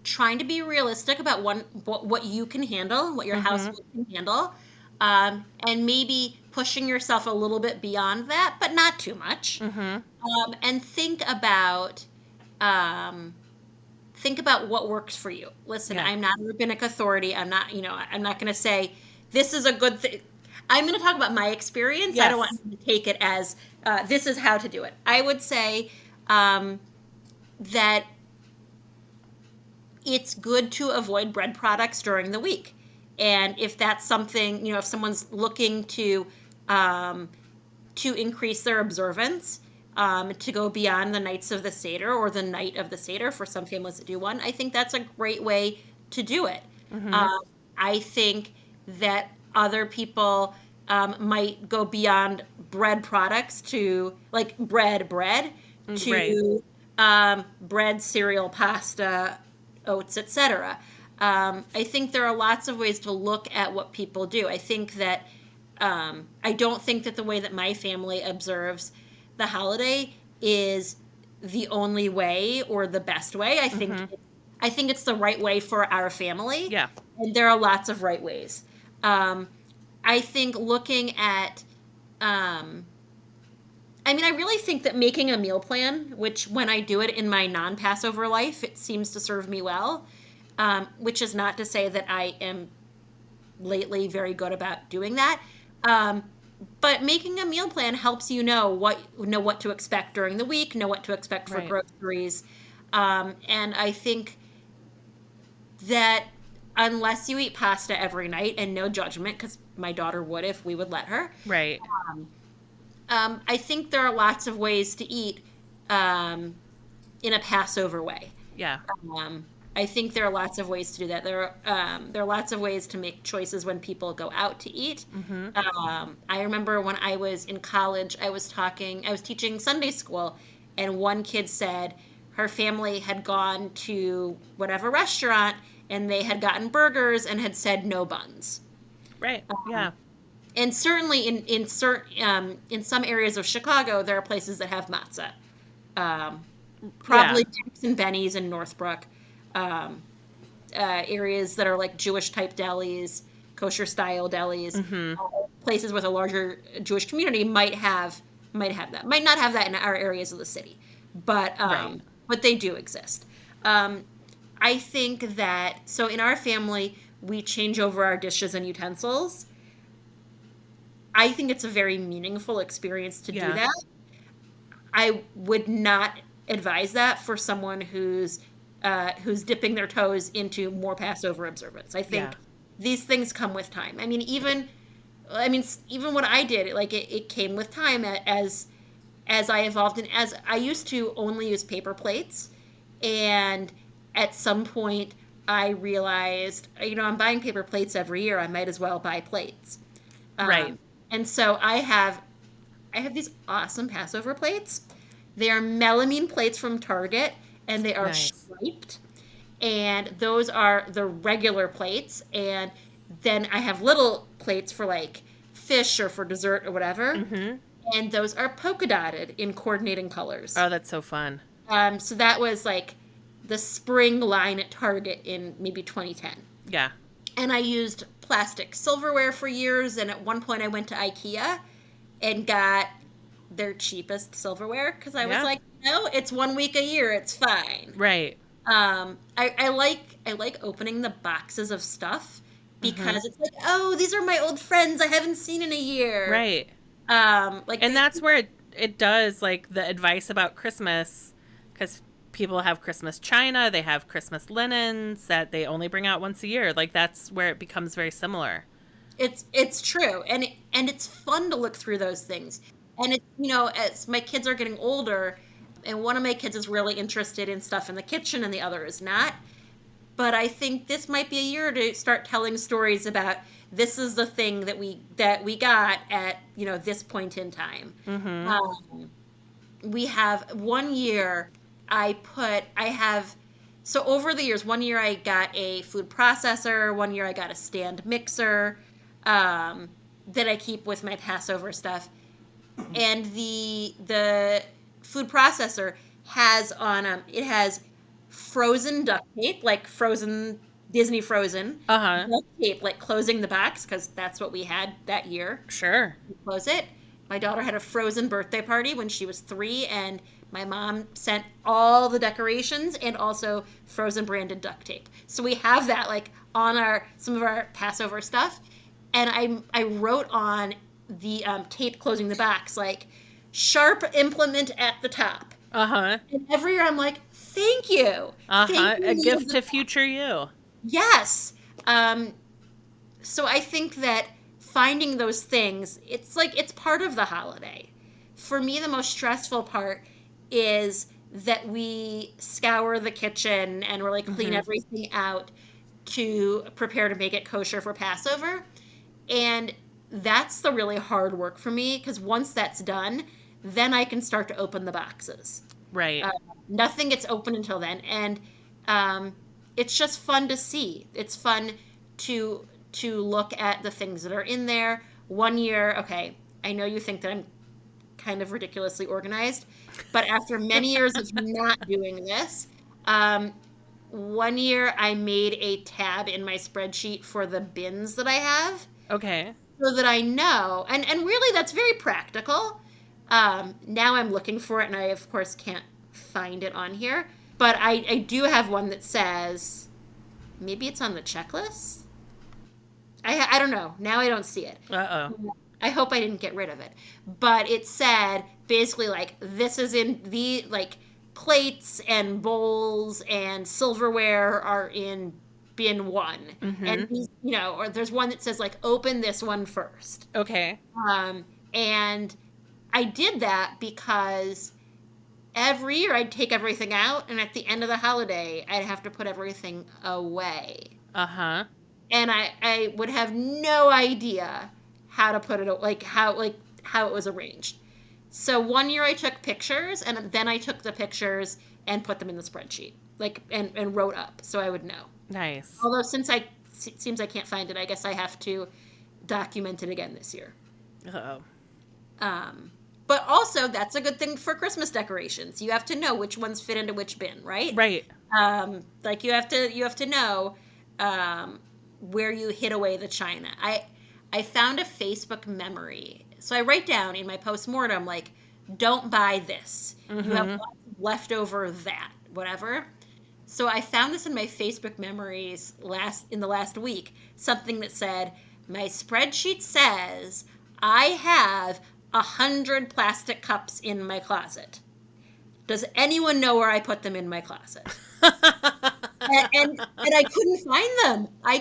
trying to be realistic about what you can handle, what your Mm-hmm. household can handle, and maybe pushing yourself a little bit beyond that, but not too much. Mm-hmm. And um, think about what works for you. Listen, Yeah. I'm not a rabbinic authority. I'm not going to say this is a good thing. I'm going to talk about my experience. I don't want Yes. you to take it as this is how to do it. I would say that it's good to avoid bread products during the week. And if that's something, if someone's looking um, to increase their observance, to go beyond the nights of the Seder or the night of the Seder for some families that do one, I think that's a great way to do it. Mm-hmm. Um, I think that other people might go beyond bread products to like bread Right. to bread, cereal, pasta, oats, etc. I think there are lots of ways to look at what people do. I don't think that the way that my family observes the holiday is the only way or the best way. Mm-hmm. I think it's the right way for our family, Yeah. and there are lots of right ways. Um, I think looking at, um, I really think that making a meal plan, which when I do it in my non-Passover life, it seems to serve me well. Which is not to say that I am lately very good about doing that. Um, but making a meal plan helps you know what to expect during the week, know what to expect for Right. groceries, and I think that unless you eat pasta every night, and no judgment, because my daughter would if we would let her, Right. I think there are lots of ways to eat um, in a Passover way. Yeah. Um, I think there are lots of ways to do that. There are lots of ways to make choices when people go out to eat. Mm-hmm. I remember when I was in college, I was teaching Sunday school, and one kid said her family had gone to whatever restaurant and they had gotten burgers and had said no buns. Right. Yeah. And certainly in some areas of Chicago, there are places that have matzah. Um, Yeah. Probably Jack's and Benny's in Northbrook. Um, Areas that are like Jewish type delis, kosher style delis, Mm-hmm. places with a larger Jewish community might have that. Might not have that in our areas of the city, but Right. they do exist. Um, I think that so in our family we change over our dishes and utensils. I think it's a very meaningful experience to do Yeah. that. I would not advise that for someone who's dipping their toes into more Passover observance. I Yeah. think these things come with time. Even what I did, it came with time as I evolved and as I used to only use paper plates, and at some point I realized, I'm buying paper plates every year. I might as well buy plates. Right. And so I have these awesome Passover plates. They are melamine plates from Target, and they are Nice. striped. And those are the regular plates. And then I have little plates for like fish or for dessert or whatever. Mm-hmm. And those are polka dotted in coordinating colors. Oh, that's so fun. So that was like the spring line at Target in maybe 2010. Yeah. And I used plastic silverware for years. And at one point, I went to IKEA and got their cheapest silverware because I was Yeah. like, no, it's 1 week a year, it's fine. Right. I like opening the boxes of stuff Mm-hmm. because it's like, oh, these are my old friends I haven't seen in a year. Right. Like And that's where it does, like, the advice about Christmas, because people have Christmas china, they have Christmas linens that they only bring out once a year. Like, that's where it becomes very similar. it's true, and it's fun to look through those things. And as my kids are getting older, and one of my kids is really interested in stuff in the kitchen, and the other is not. But I think this might be a year to start telling stories about this is the thing that we got at this point in time. Mm-hmm. We have one year I have so over the years, one year I got a food processor, one year I got a stand mixer that I keep with my Passover stuff, and the food processor has on it has frozen duct tape, like frozen Disney Frozen Uh-huh. duct tape, like closing the box because that's what we had that year. Sure. To close it. My daughter had a frozen birthday party when she was 3, and my mom sent all the decorations and also frozen branded duct tape. So we have that like on some of our Passover stuff, and I wrote on the tape closing the box like sharp implement at the top. Uh-huh. And every year I'm like, thank you. Uh-huh. Thank you. A gift to future you. Yes. So I think that finding those things, it's like it's part of the holiday. For me, the most stressful part is that we scour the kitchen and we're like clean everything out to prepare to make it kosher for Passover. And that's the really hard work for me because once that's done, then I can start to open the boxes. Right. Nothing gets open until then, and it's just fun to see. It's fun to look at the things that are in there. One year, okay, I know you think that I'm kind of ridiculously organized, but after many years of not doing this, one year I made a tab in my spreadsheet for the bins that I have. Okay. So that I know, and really that's very practical. Now I'm looking for it, and I, of course, can't find it on here. But I do have one that says, maybe it's on the checklist? I don't know. Now I don't see it. Uh-oh. I hope I didn't get rid of it. But it said, basically, like, this is in the, like, plates and bowls and silverware are in bin 1. And, these, or there's one that says, like, open this one first. Okay. And I did that because every year I'd take everything out, and at the end of the holiday, I'd have to put everything away. Uh-huh. And I would have no idea how to put it, how it was arranged. So one year I took pictures, and then I took the pictures and put them in the spreadsheet, and wrote up so I would know. Nice. Although it seems I can't find it, I guess I have to document it again this year. Uh-oh. But also, that's a good thing for Christmas decorations. You have to know which ones fit into which bin, right? Right. Like you have to know where you hid away the china. I found a Facebook memory. So I write down in my postmortem, like, don't buy this. You have lots of leftover that, whatever. So I found this in my Facebook memories in the last week. Something that said, my spreadsheet says I have 100 plastic cups in my closet. Does anyone know where I put them in my closet? and I couldn't find them. I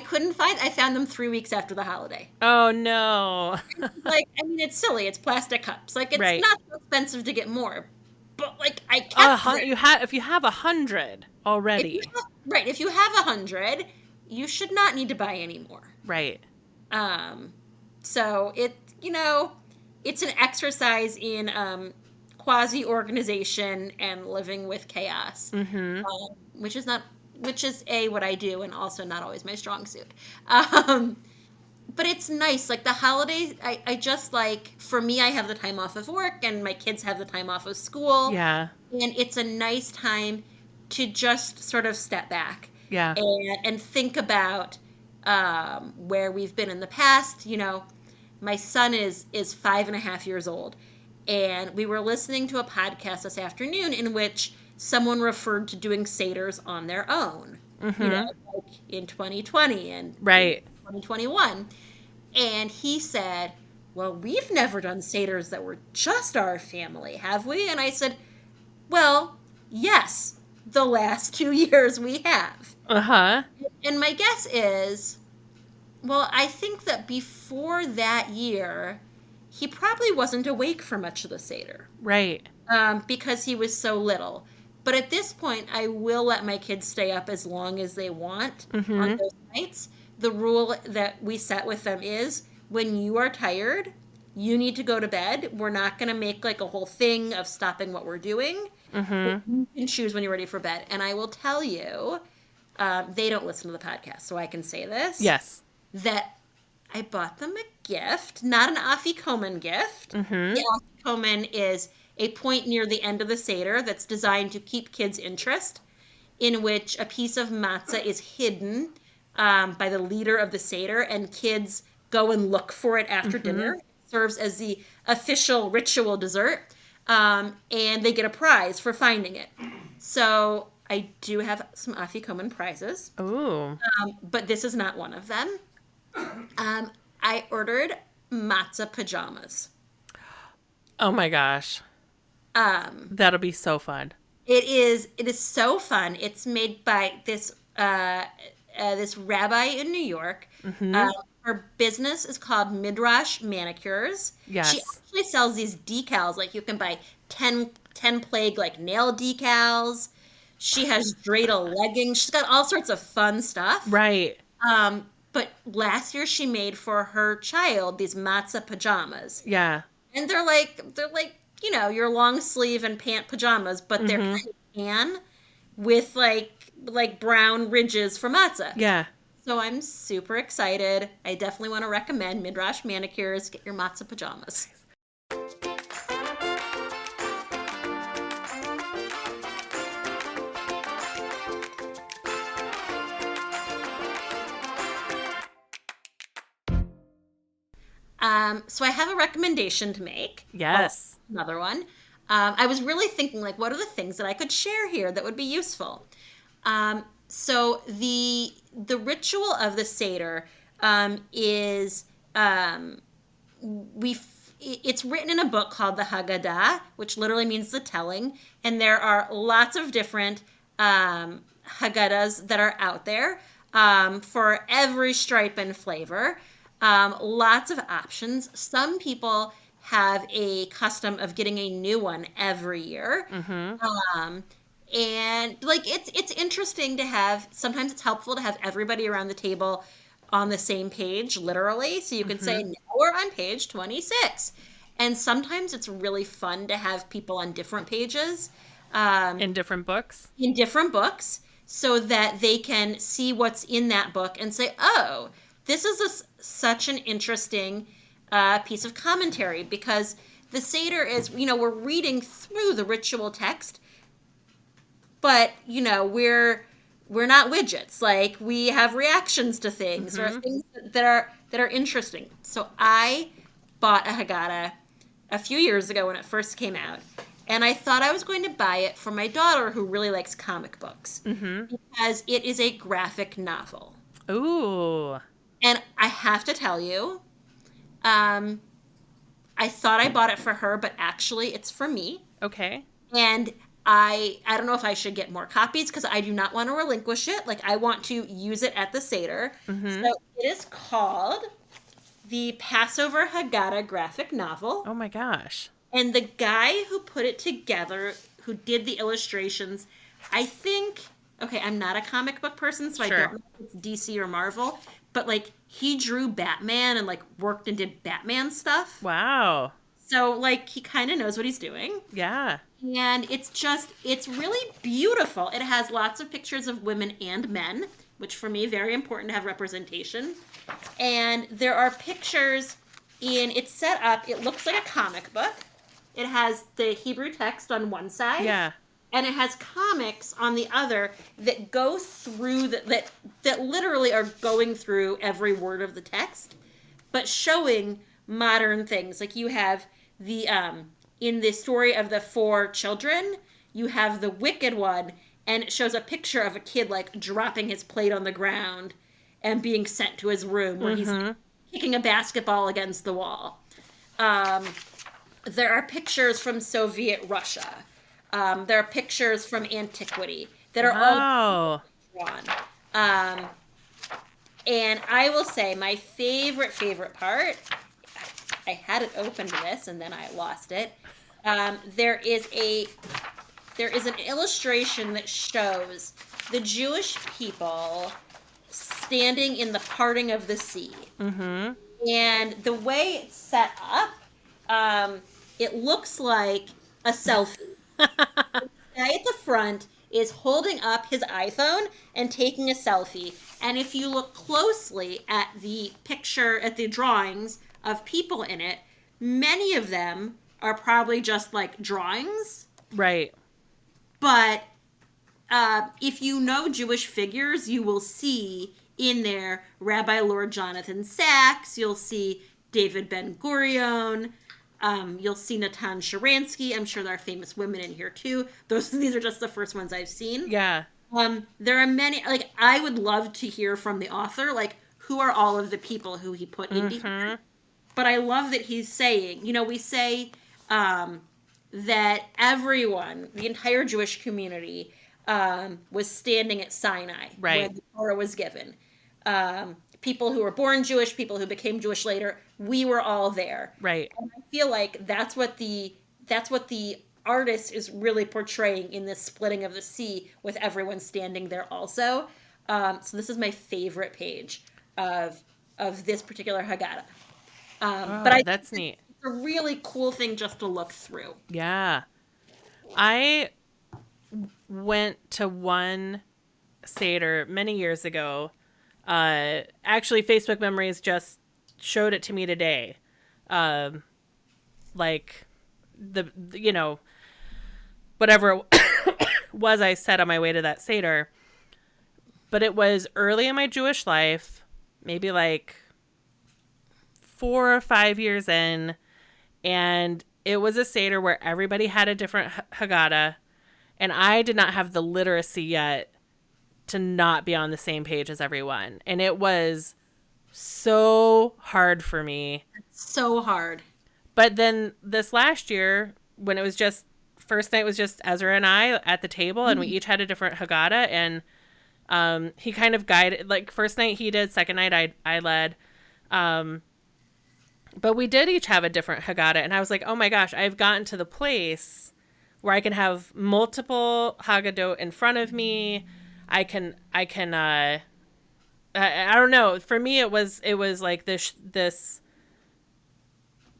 found them 3 weeks after the holiday. Oh, no. Like, I mean, it's silly. It's plastic cups. Like, it's Right. not so expensive to get more. But, like, I kept them. If you have 100 already. If you have 100, you should not need to buy any more. Right. So it's an exercise in quasi-organization and living with chaos, which is what I do, and also not always my strong suit. But it's nice, like the holidays. I just like, for me, I have the time off of work, and my kids have the time off of school. Yeah. And it's a nice time to just sort of step back. Yeah. And think about where we've been in the past. My son is 5.5 years old, and we were listening to a podcast this afternoon in which someone referred to doing seders on their own, like in 2020 and Right. 2021. And he said, well, we've never done seders that were just our family, have we? And I said, well, yes, the last 2 years we have. Uh-huh. And my guess is, well, I think that before that year, he probably wasn't awake for much of the Seder. Right. Because he was so little. But at this point, I will let my kids stay up as long as they want on those nights. The rule that we set with them is, when you are tired, you need to go to bed. We're not going to make like a whole thing of stopping what we're doing. You can choose when you're ready for bed. And I will tell you, they don't listen to the podcast, so I can say this. Yes. That I bought them a gift, not an afikoman gift. The afikoman is a point near the end of the Seder that's designed to keep kids' interest, in which a piece of matzah is hidden by the leader of the Seder, and kids go and look for it after dinner. It serves as the official ritual dessert, and they get a prize for finding it. So I do have some Afikoman prizes, Ooh. but this is not one of them. I ordered matzah pajamas. Oh my gosh. That'll be so fun. It is so fun. It's made by this this rabbi in New York. Her business is called Midrash Manicures. Yes. She actually sells these decals. Like, you can buy 10 plague like nail decals. She has dreidel leggings. She's got all sorts of fun stuff. Right. But last year she made for her child these matzah pajamas. Yeah. And they're like, you know, your long sleeve and pant pajamas, but they're kind of tan with like brown ridges for matzah. Yeah. So I'm super excited. I definitely want to recommend Midrash Manicures. Get your matzah pajamas. So I have a recommendation to make. Yes. Well, another one. I was really thinking, like, what are the things that I could share here that would be useful? So the ritual of the Seder is it's written in a book called the Haggadah, which literally means the telling, and there are lots of different Haggadahs that are out there for every stripe and flavor. Lots of options. Some people have a custom of getting a new one every year. And like, it's interesting to have, sometimes it's helpful to have everybody around the table on the same page, literally. So you can say, now we're on page 26. And sometimes it's really fun to have people on different pages. In different books? In different books, so that they can see what's in that book and say, oh, this is such an interesting piece of commentary, because the Seder is, you know, we're reading through the ritual text, but, you know, we're not widgets. Like, we have reactions to things or things that are interesting. So I bought a Haggadah a few years ago when it first came out, and I thought I was going to buy it for my daughter, who really likes comic books, because it is a graphic novel. Ooh. And I have to tell you, I thought I bought it for her, but actually it's for me. Okay. And I don't know if I should get more copies, because I do not want to relinquish it. Like, I want to use it at the Seder. So it is called the Passover Haggadah graphic novel. Oh my gosh. And the guy who put it together, who did the illustrations, I think, okay, I'm not a comic book person, so Sure. I don't know if it's DC or Marvel, but like, he drew Batman and like worked and did Batman stuff. Wow. So like, he kind of knows what he's doing. Yeah. And it's really beautiful. It has lots of pictures of women and men, which for me, very important to have representation. And there are pictures it's set up, it looks like a comic book. It has the Hebrew text on one side. Yeah. And it has comics on the other that go through, that literally are going through every word of the text, but showing modern things. Like, you have the, in the story of the 4 children, you have the wicked one, and it shows a picture of a kid, like, dropping his plate on the ground and being sent to his room, where he's like, kicking a basketball against the wall. There are pictures from Soviet Russia. There are pictures from antiquity that are all drawn. And I will say my favorite part, I had it open to this and then I lost it. There is an illustration that shows the Jewish people standing in the parting of the sea. And the way it's set up, it looks like a selfie. The guy at the front is holding up his iPhone and taking a selfie. And if you look closely at the picture, at the drawings of people in it, many of them are probably just like drawings. Right. But if you know Jewish figures, you will see in there Rabbi Lord Jonathan Sacks. You'll see David Ben Gurion. You'll see Natan Sharansky. I'm sure there are famous women in here too. These are just the first ones I've seen. Yeah. There are many. Like, I would love to hear from the author. Like, who are all of the people who he put into here? But I love that he's saying, we say that everyone, the entire Jewish community, was standing at Sinai when the Torah was given. People who were born Jewish, people who became Jewish later, we were all there. Right. And I feel like that's what the artist is really portraying in this splitting of the sea, with everyone standing there also. So this is my favorite page of this particular Haggadah. But that's neat. It's a really cool thing just to look through. Yeah. I went to one Seder many years ago. Actually, Facebook Memories just showed it to me today. Like whatever it was I said on my way to that Seder. But it was early in my Jewish life, maybe like 4 or 5 years in, and it was a Seder where everybody had a different Haggadah, and I did not have the literacy yet to not be on the same page as everyone. And it was so hard for me. So hard. But then this last year, when it was just, first night was just Ezra and I at the table, and we each had a different Haggadah, and he kind of guided, like, first night he did, second night I led. But we did each have a different Haggadah, and I was like, oh my gosh, I've gotten to the place where I can have multiple Haggadot in front of me. I don't know. For me, it was like this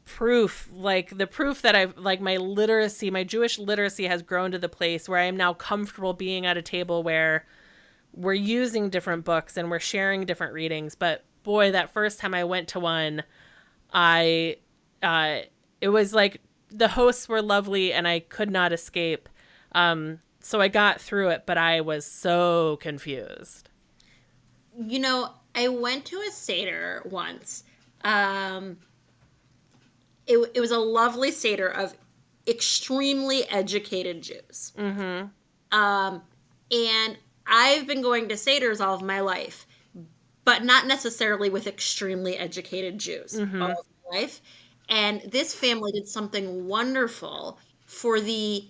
proof, like the proof that I've, like, my Jewish literacy has grown to the place where I am now comfortable being at a table where we're using different books and we're sharing different readings. But boy, that first time I went to one, it was like the hosts were lovely and I could not escape. So I got through it, but I was so confused. I went to a Seder once. It was a lovely Seder of extremely educated Jews. Mm-hmm. And I've been going to Seders all of my life, but not necessarily with extremely educated Jews all of my life. And this family did something wonderful for the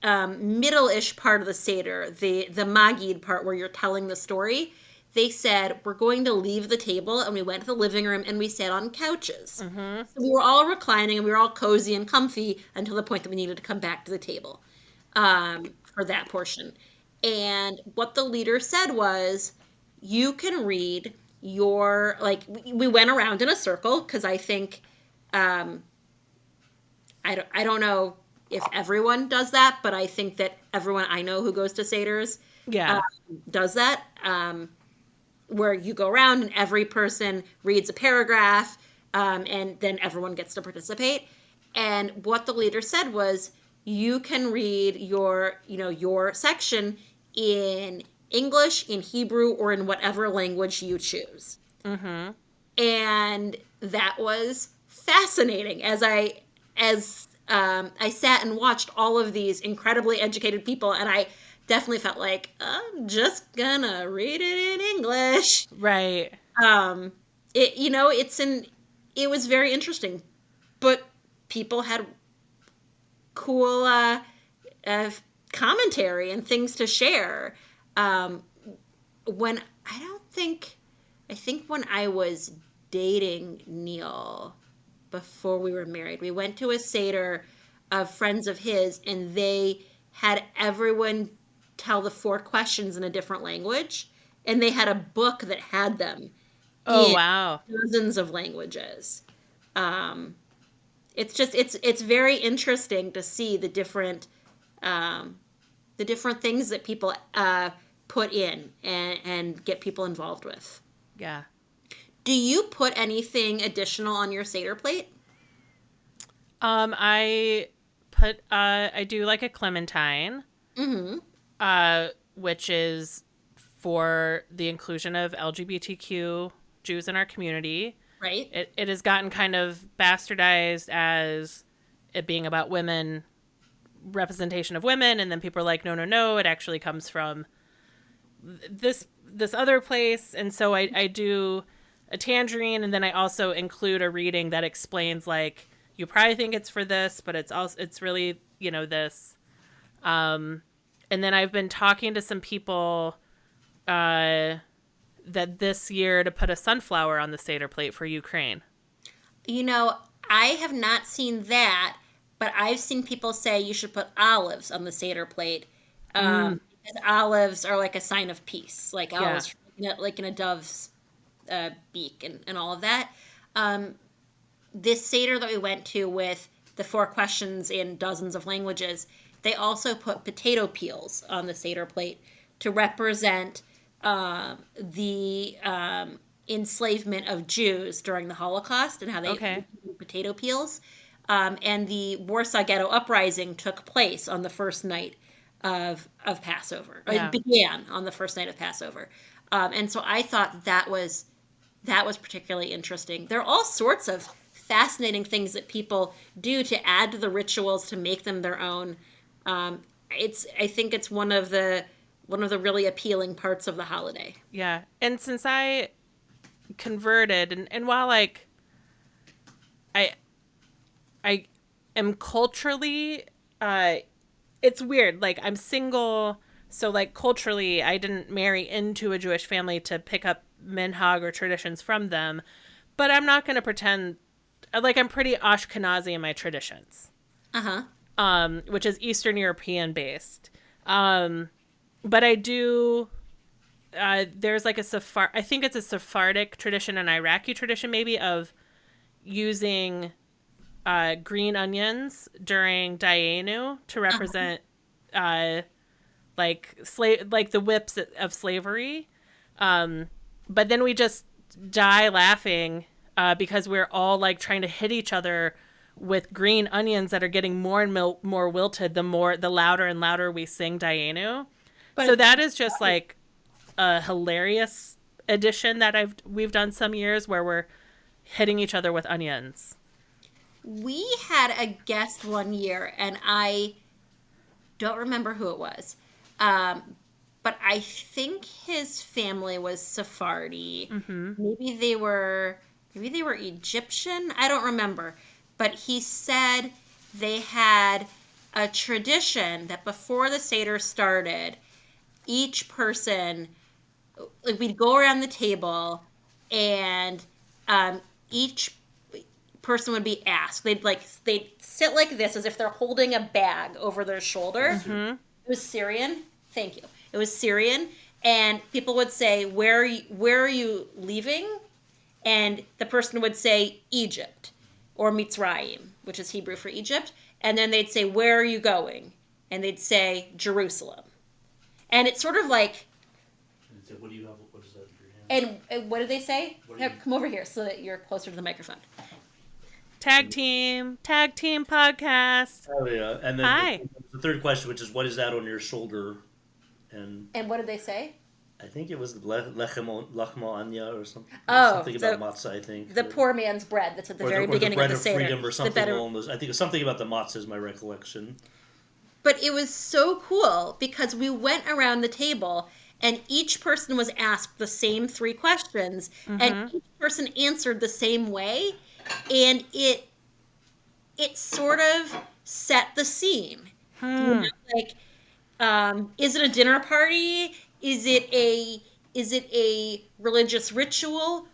middle-ish part of the Seder, the Magid part where you're telling the story. They said, we're going to leave the table, and we went to the living room and we sat on couches. Mm-hmm. So we were all reclining and we were all cozy and comfy until the point that we needed to come back to the table for that portion. And what the leader said was, you can read your, like, we went around in a circle, because I think, I don't know if everyone does that, but I think that everyone I know who goes to Seders does that, where you go around and every person reads a paragraph, and then everyone gets to participate. And what the leader said was, you can read your section in English, in Hebrew, or in whatever language you choose. Mm-hmm. And that was fascinating as I sat and watched all of these incredibly educated people, and I definitely felt like, I'm just gonna read it in English. Right. It was very interesting, but people had cool commentary and things to share. I think when I was dating Neil, before we were married, we went to a Seder of friends of his, and they had everyone tell the 4 questions in a different language, and they had a book that had them in dozens of languages. It's very interesting to see the different things that people put in and get people involved with. Yeah. Do you put anything additional on your Seder plate? I I do like a clementine, which is for the inclusion of LGBTQ Jews in our community. Right. It has gotten kind of bastardized as it being about women, representation of women, and then people are like, no, it actually comes from this other place. And so I do a tangerine, and then I also include a reading that explains, like, you probably think it's for this, but it's really, this. And then I've been talking to some people that this year to put a sunflower on the Seder plate for Ukraine. I have not seen that, but I've seen people say you should put olives on the Seder plate. Because olives are like a sign of peace, like olives, like in a dove's beak and all of that. This Seder that we went to with the 4 questions in dozens of languages, they also put potato peels on the Seder plate to represent the enslavement of Jews during the Holocaust and how they eat potato peels. And the Warsaw Ghetto Uprising took place on the first night of Passover. Yeah. It began on the first night of Passover. And so I thought that was particularly interesting. There are all sorts of fascinating things that people do to add to the rituals to make them their own. I think it's one of the really appealing parts of the holiday. Yeah. And since I converted, and while like I am culturally it's weird, like I'm single, so like culturally I didn't marry into a Jewish family to pick up minhag or traditions from them, but I'm not going to pretend like I'm pretty Ashkenazi in my traditions. Which is Eastern European based. But I do there's like I think it's a Sephardic tradition, an Iraqi tradition maybe, of using green onions during Dayenu to represent like the whips of slavery. But then we just die laughing because we're all like trying to hit each other with green onions that are getting more and more wilted the louder and louder we sing Dayenu. So that is just like a hilarious addition that we've done some years where we're hitting each other with onions. We had a guest one year, and I don't remember who it was, but I think his family was Sephardi. Maybe they were Egyptian. I don't remember, but he said they had a tradition that before the Seder started, each person, like, we'd go around the table, and each person would be asked. They'd sit like this as if they're holding a bag over their shoulder. It was Syrian. Thank you. It was Syrian, and people would say, "Where are you leaving?" And the person would say Egypt or Mitzrayim, which is Hebrew for Egypt, and then they'd say, "Where are you going?" And they'd say Jerusalem. And it's sort of like. What do you have? What is that in your hand? And what did they say? Come over here so that you're closer to the microphone. Tag team podcast. Oh yeah, and then Hi. The third question, which is, what is that on your shoulder? And what did they say? I think it was lachmo anya or something. Oh, something about matzah. I think the poor man's bread. That's at the very beginning of the Seder. Freedom or something along those. I think it was something about the matzah is my recollection. But it was so cool because we went around the table and each person was asked the same 3 questions, and each person answered the same way, and it sort of set the scene. Like, is it a dinner party? Is it a religious ritual,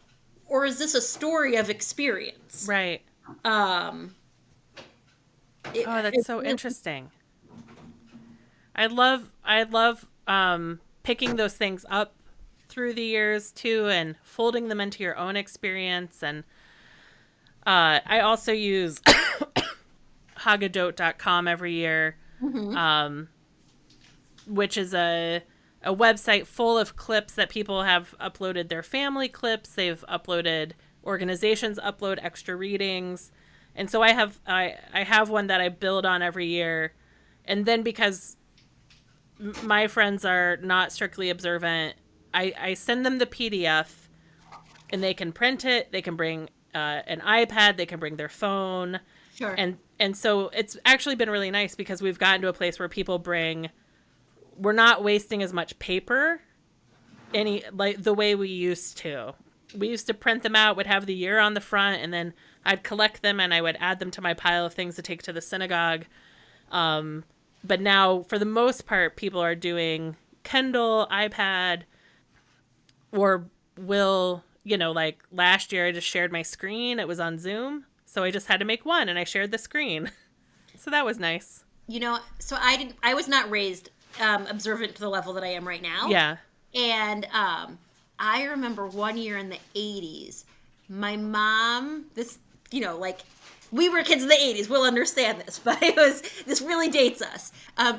or is this a story of experience? Right. That's so interesting. I love picking those things up through the years too, and folding them into your own experience. And I also use Haggadot.com every year, which is a website full of clips that people have uploaded their family clips. They've uploaded, organizations upload extra readings. And so I have one that I build on every year. And then because my friends are not strictly observant, I send them the PDF and they can print it. They can bring an iPad. They can bring their phone. Sure. And so it's actually been really nice because we've gotten to a place where we're not wasting as much paper like the way we used to. We used to print them out, would have the year on the front, and then I'd collect them and I would add them to my pile of things to take to the synagogue. But now, for the most part, people are doing Kindle, iPad, or like last year I just shared my screen. It was on Zoom. So I just had to make one and I shared the screen. So that was nice. So I was not raised observant to the level that I am right now. Yeah. And I remember one year in the 80s, my mom, we were kids in the 80s, we'll understand this, but this really dates us.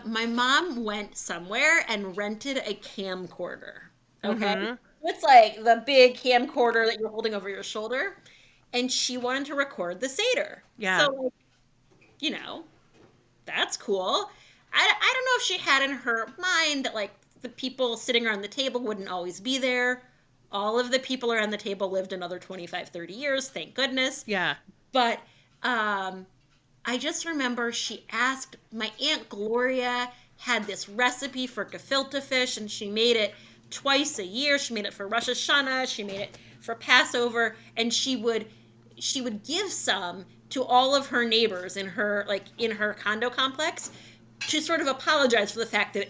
My mom went somewhere and rented a camcorder. Okay. Mm-hmm. It's like the big camcorder that you're holding over your shoulder. And she wanted to record the Seder. Yeah. So, that's cool. I don't know if she had in her mind that, the people sitting around the table wouldn't always be there. All of the people around the table lived another 25, 30 years, thank goodness. Yeah. But I just remember she asked, my Aunt Gloria had this recipe for gefilte fish, and she made it twice a year. She made it for Rosh Hashanah. She made it for Passover. And she would give some to all of her neighbors in her condo complex to sort of apologize for the fact that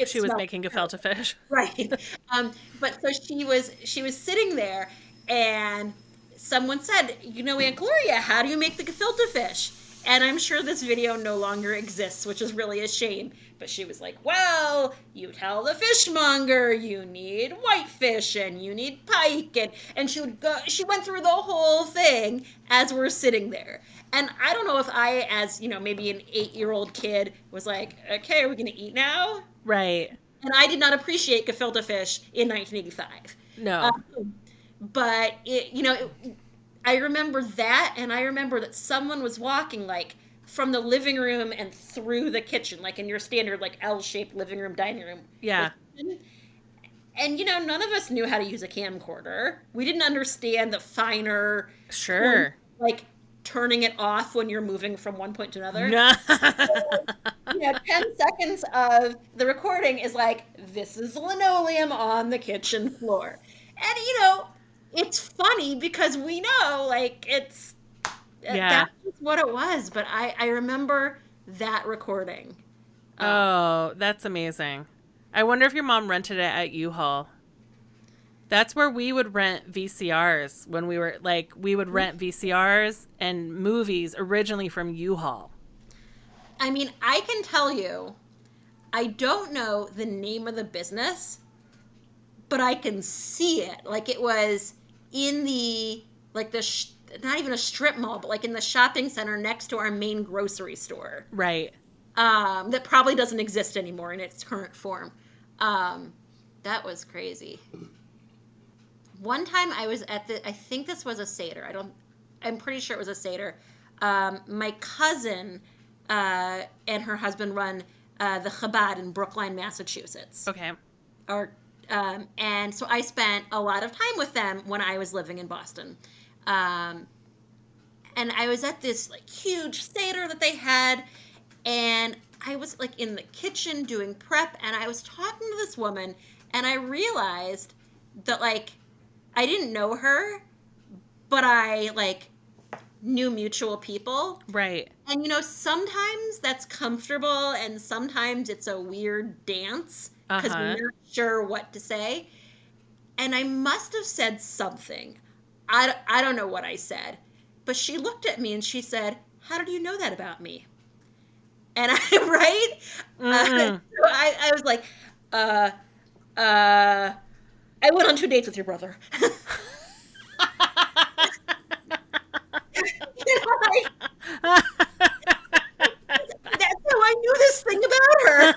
she was making gefilte fish. Right. But so she was sitting there and someone said, Aunt Gloria, how do you make the gefilte fish? And I'm sure this video no longer exists, which is really a shame. But she was like, well, you tell the fishmonger you need whitefish and you need pike. And she went through the whole thing as we're sitting there. And I don't know if I, as, maybe an 8-year-old kid, was like, okay, are we going to eat now? Right. And I did not appreciate gefilte fish in 1985. No. But, I remember that, and I remember that someone was walking, from the living room and through the kitchen, in your standard, L-shaped living room, dining room. Yeah. And, none of us knew how to use a camcorder. We didn't understand the finer... Sure. Turning it off when you're moving from one point to another. No. 10 seconds of the recording is this is linoleum on the kitchen floor. And, it's funny because we know, that's just what it was. But I remember that recording. Oh, that's amazing. I wonder if your mom rented it at U-Haul. That's where we would rent VCRs when we were, we would rent VCRs and movies originally from U-Haul. I mean, I can tell you, I don't know the name of the business, but I can see it. It was in the, not even a strip mall, but in the shopping center next to our main grocery store. Right. That probably doesn't exist anymore in its current form. That was crazy. One time I was I think this was a Seder. I'm pretty sure it was a Seder. My cousin and her husband run the Chabad in Brookline, Massachusetts. Okay. And so I spent a lot of time with them when I was living in Boston. And I was at this huge Seder that they had, and I was in the kitchen doing prep, and I was talking to this woman, and I realized that I didn't know her, but I knew mutual people. Right. And sometimes that's comfortable and sometimes it's a weird dance because we're not sure what to say. And I must have said something. I don't know what I said, but she looked at me and she said, "How did you know that about me?" And right? So I was like, I went on 2 dates with your brother. That's how I knew this thing about her.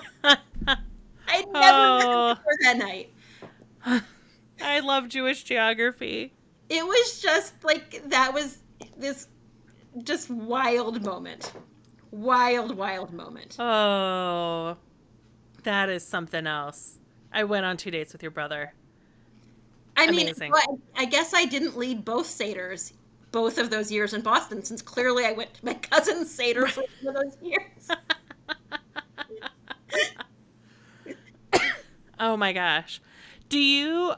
I'd never met her before that night. I love Jewish geography. It was just that was this just wild moment. Wild moment. Oh, that is something else. I went on 2 dates with your brother. I mean, Amazing. well, I guess I didn't lead both Seders both of those years in Boston, since clearly I went to my cousin's Seder for one of those years. Oh my gosh. Do you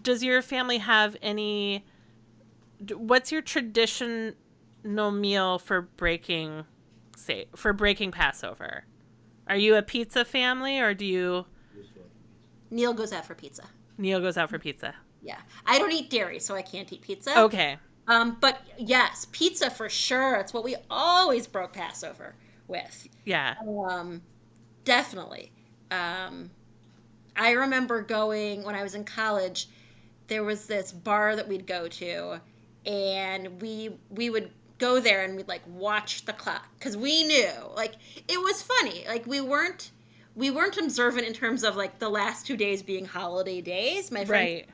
does your family have any what's your traditional meal for breaking Passover? Are you a pizza family or do you Neil goes out for pizza. Neil goes out for pizza? Yeah. I don't eat dairy, so I can't eat pizza. Okay. But yes, pizza for sure. It's what we always broke Passover with. Yeah. Definitely. I remember going when I was in college. There was this bar that we'd go to, and we would go there and we'd like watch the clock because we knew like it was funny. Like we weren't observant in terms of like the last 2 days being holiday days, my friend. Right.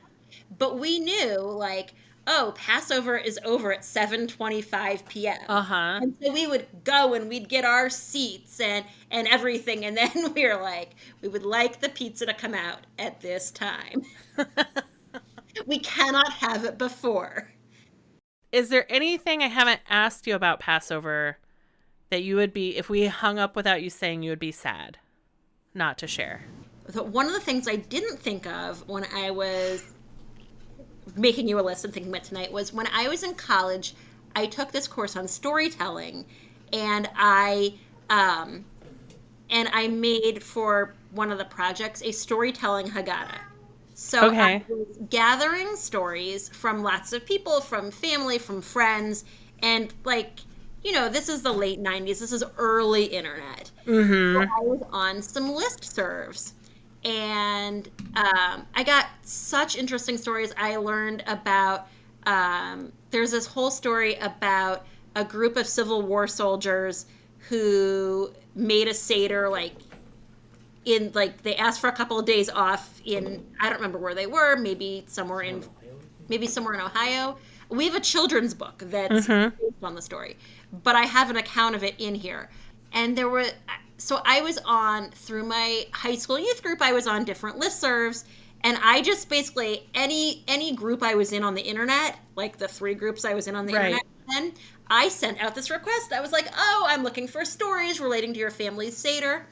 But we knew like, oh, Passover is over at 7:25 p.m. Uh-huh. And so we would go and we'd get our seats and everything, and then we were like, we would like the pizza to come out at this time. We cannot have it before. Is there anything I haven't asked you about Passover that you would be, if we hung up without you saying, you would be sad not to share? So one of the things I didn't think of when I was making you a list and thinking about tonight was when I was in college, I took this course on storytelling, and I made for one of the projects a storytelling Haggadah. So Okay. I was gathering stories from lots of people, from family, from friends, and like, you know, this is the late 90s. This is early internet. Mm-hmm. So I was on some listservs, and I got such interesting stories. I learned about, there's this whole story about a group of Civil War soldiers who made a Seder, like, in, like, they asked for a couple of days off in, I don't remember where they were, maybe somewhere in Ohio. We have a children's book that's based on the story, but I have an account of it in here. And there were, so I was on, through my high school youth group, I was on different listservs, and I just basically, any group I was in on the internet, like the 3 groups I was in on the internet then, I sent out this request. I was like, oh, I'm looking for stories relating to your family's Seder.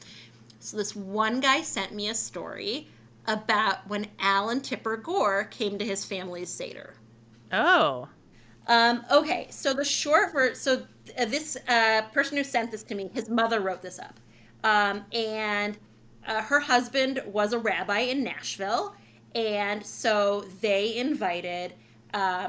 So this one guy sent me a story about when Alan Tipper Gore came to his family's Seder. Oh. Okay, so the short version, so this person who sent this to me, his mother wrote this up. And her husband was a rabbi in Nashville, and so they invited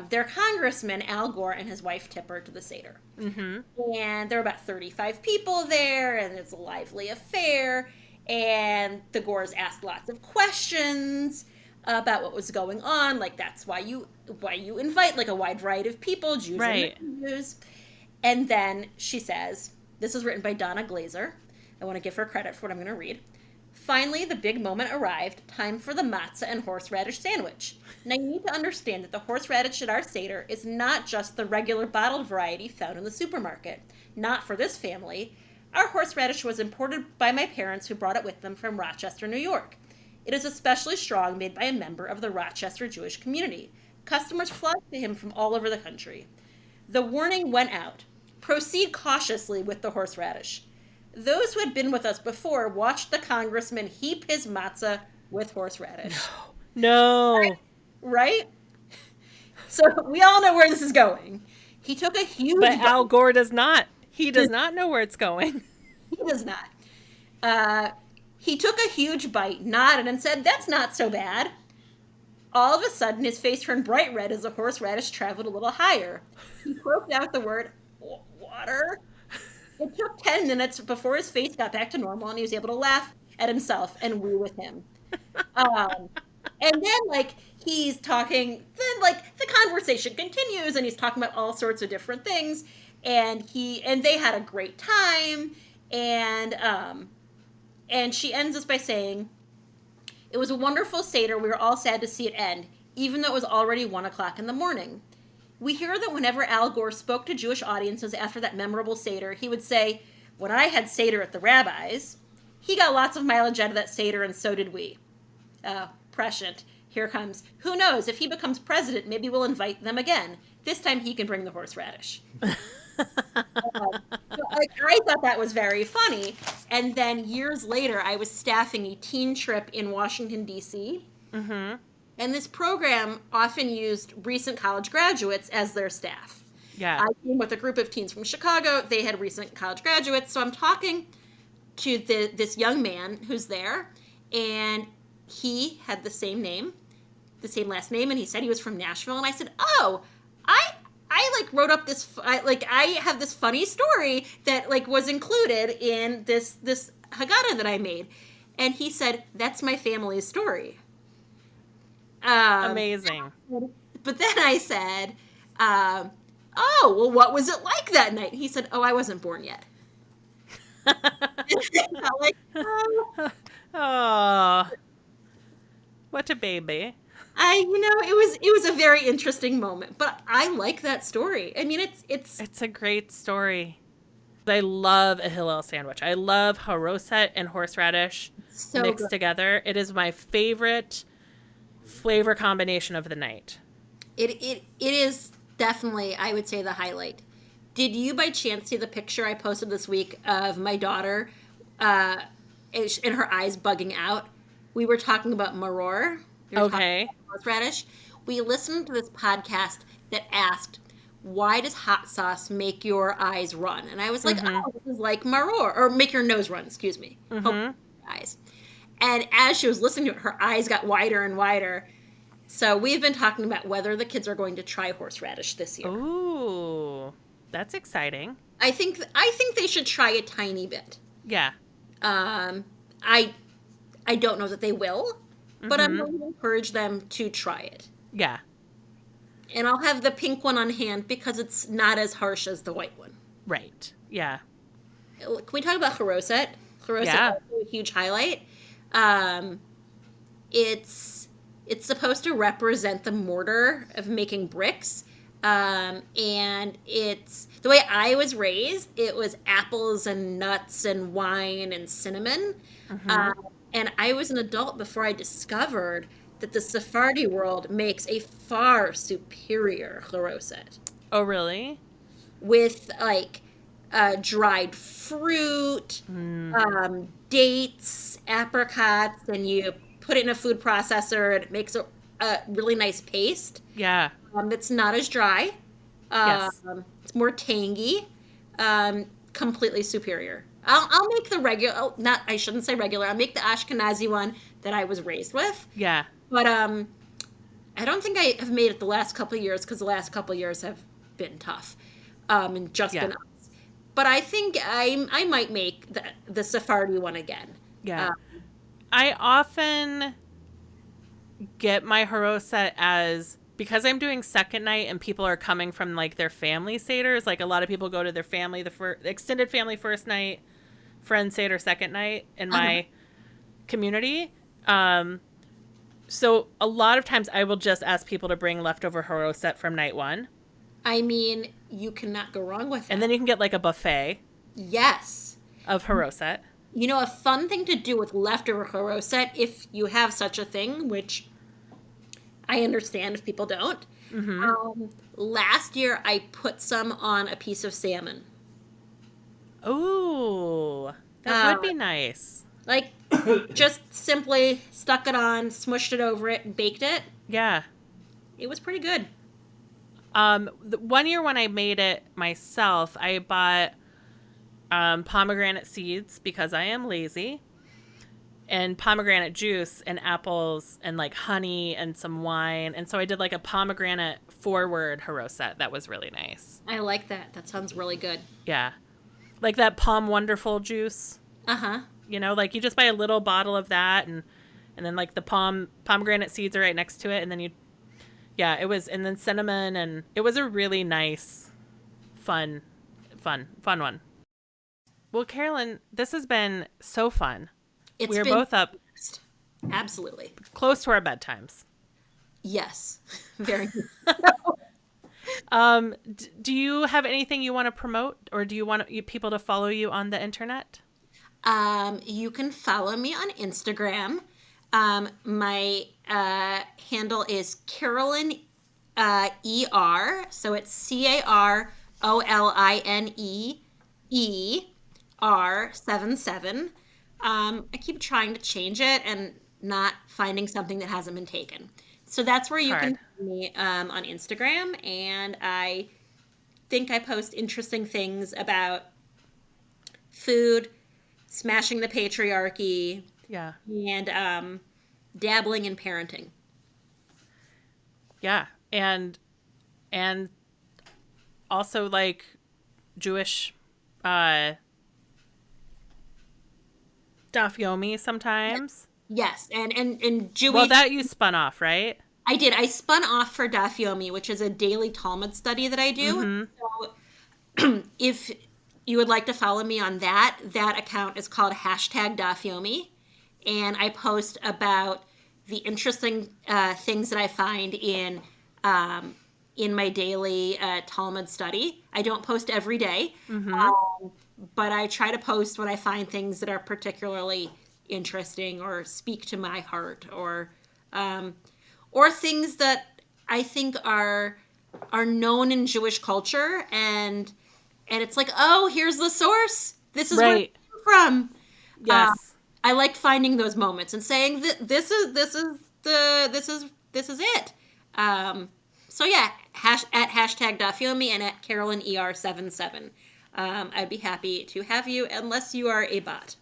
their congressman, Al Gore, and his wife, Tipper, to the Seder. Mm-hmm. And there were about 35 people there, and it's a lively affair, and the Gores asked lots of questions about what was going on, like that's why you invite like a wide variety of people, Jews Right. and non-Jews. And then she says, this is written by Donna Glazer. I want to give her credit for what I'm going to read. Finally, the big moment arrived, time for the matzah and horseradish sandwich. Now you need to understand that the horseradish at our Seder is not just the regular bottled variety found in the supermarket. Not for this family. Our horseradish was imported by my parents, who brought it with them from Rochester, New York. It is especially strong, made by a member of the Rochester Jewish community. Customers flocked to him from all over the country. The warning went out. Proceed cautiously with the horseradish. Those who had been with us before watched the congressman heap his matzah with horseradish. No. Right? So we all know where this is going. He took a huge... But Al Gore does not. He does not know where it's going. He does not. He took a huge bite, nodded, and said, that's not so bad. All of a sudden, his face turned bright red as the horseradish traveled a little higher. He croaked out the word, water. It took 10 minutes before his face got back to normal, and he was able to laugh at himself and we with him. And then, like, he's talking, then, like, the conversation continues, and he's talking about all sorts of different things, and they had a great time, and she ends this by saying, it was a wonderful Seder. We were all sad to see it end, even though it was already 1 o'clock in the morning. we hear that whenever Al Gore spoke to Jewish audiences after that memorable Seder, he would say, when I had Seder at the rabbi's, he got lots of mileage out of that Seder, and so did we. Prescient. Here comes. Who knows? If he becomes president, maybe we'll invite them again. This time he can bring the horseradish. I thought that was very funny. And then years later, I was staffing a teen trip in Washington, D.C. Mm-hmm. And this program often used recent college graduates as their staff. Yeah. I came with a group of teens from Chicago. They had recent college graduates. So I'm talking to this young man who's there, and he had the same name, the same last name, and he said he was from Nashville. And I said, oh, I like wrote up this, I have this funny story that like was included in this Haggadah that I made. And he said, that's my family's story. Amazing. But then I said, oh, well, what was it like that night? He said, oh, I wasn't born yet. Like, oh. Oh, what a baby. It was a very interesting moment, but I like that story. I mean, It's a great story. I love a Hillel sandwich. I love haroset and horseradish mixed together. It is my favorite flavor combination of the night. It is definitely, I would say, the highlight. Did you by chance see the picture I posted this week of my daughter and her eyes bugging out? We were talking about maror. Okay. Horseradish. We listened to this podcast that asked, why does hot sauce make your eyes run? And I was like, oh, this is like maror, or make your nose run, excuse me. Eyes. And as she was listening to it, her eyes got wider and wider. So we've been talking about whether the kids are going to try horseradish this year. Ooh, that's exciting. I think they should try a tiny bit. Yeah. I don't know that they will, but I'm going to encourage them to try it. Yeah. And I'll have the pink one on hand because it's not as harsh as the white one. Right. Yeah. Can we talk about haroset? Haroset is also a huge highlight. It's supposed to represent the mortar of making bricks. And it's the way I was raised, it was apples and nuts and wine and cinnamon. And I was an adult before I discovered that the Sephardi world makes a far superior haroset. Oh, really? With like dried fruit, dates, apricots, and you put it in a food processor and it makes a really nice paste. Yeah. It's not as dry. Yes. It's more tangy. Completely superior. I'll make the regular. Oh, I shouldn't say regular. I'll make the Ashkenazi one that I was raised with. Yeah. But I don't think I have made it the last couple of years because the last couple of years have been tough, and just been us. But I think I might make the Sephardi one again. Yeah. I often get my haroset as, because I'm doing second night and people are coming from like their family seders. Like a lot of people go to their family, the extended family first night, friend seder second night in my community. So a lot of times I will just ask people to bring leftover haroset from night one. I mean, you cannot go wrong with that. And then you can get like a buffet. Yes. Of haroset. You know, a fun thing to do with leftover haroset, if you have such a thing, which I understand if people don't. Last year, I put some on a piece of salmon. Ooh, that would be nice. Like, just simply stuck it on, smushed it over it, and baked it. Yeah. It was pretty good. One year when I made it myself, I bought pomegranate seeds because I am lazy, and pomegranate juice and apples and like honey and some wine. And so I did like a pomegranate forward haroset. That was really nice. I like that. That sounds really good. Yeah. Like that Palm Wonderful juice. You know, like you just buy a little bottle of that and then like the pomegranate seeds are right next to it. And then it was, and then cinnamon, and it was a really nice, fun one. Well, Carolyn, this has been so fun. We're both up. Absolutely. Close to our bedtimes. Yes. Very good. Do you have anything you want to promote, or do you want people to follow you on the internet? You can follow me on Instagram. My handle is Carolyn ER. So it's CAROLINEER77. I keep trying to change it and not finding something that hasn't been taken. So that's where you can find me on Instagram. And I think I post interesting things about food, smashing the patriarchy, Yeah. and dabbling in parenting. Yeah. And also like Jewish dafyomi sometimes. Yes, and Jewish. Well, that you spun off, right? I did. I spun off for Dafyomi, which is a daily Talmud study that I do. So if you would like to follow me on that account is called #Dafyomi. And I post about the interesting things that I find in my daily Talmud study. I don't post every day, but I try to post when I find things that are particularly interesting or speak to my heart, or things that I think are known in Jewish culture, and it's like, oh, here's the source. This is where it came from. Yes. I like finding those moments and saying that this is it. So yeah, at #Dafyomi and at Carolyn ER77. I'd be happy to have you, unless you are a bot,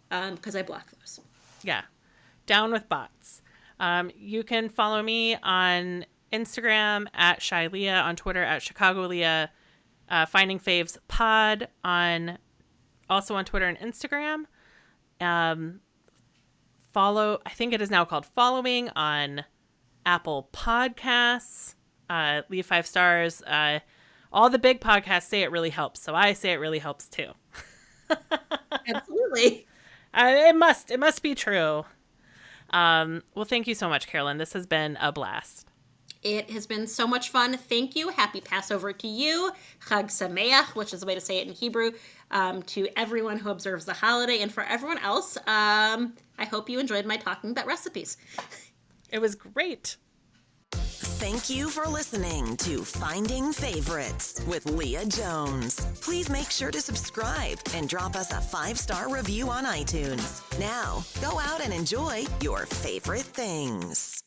because I block those. Yeah. Down with bots. You can follow me on Instagram at Shy Leah, on Twitter at Chicago Leah, Finding Faves Pod also on Twitter and Instagram. Follow, I think it is now called Following, on Apple Podcasts. Leave 5 stars. All the big podcasts say it really helps, so I say it really helps too. Absolutely. It must be true. Well, thank you so much, Carolyn. This has been a blast. It has been so much fun. Thank you. Happy Passover to you. Chag Sameach, which is the way to say it in Hebrew, to everyone who observes the holiday. And for everyone else, I hope you enjoyed my talking about recipes. It was great. Thank you for listening to Finding Favorites with Leah Jones. Please make sure to subscribe and drop us a 5-star review on iTunes. Now, go out and enjoy your favorite things.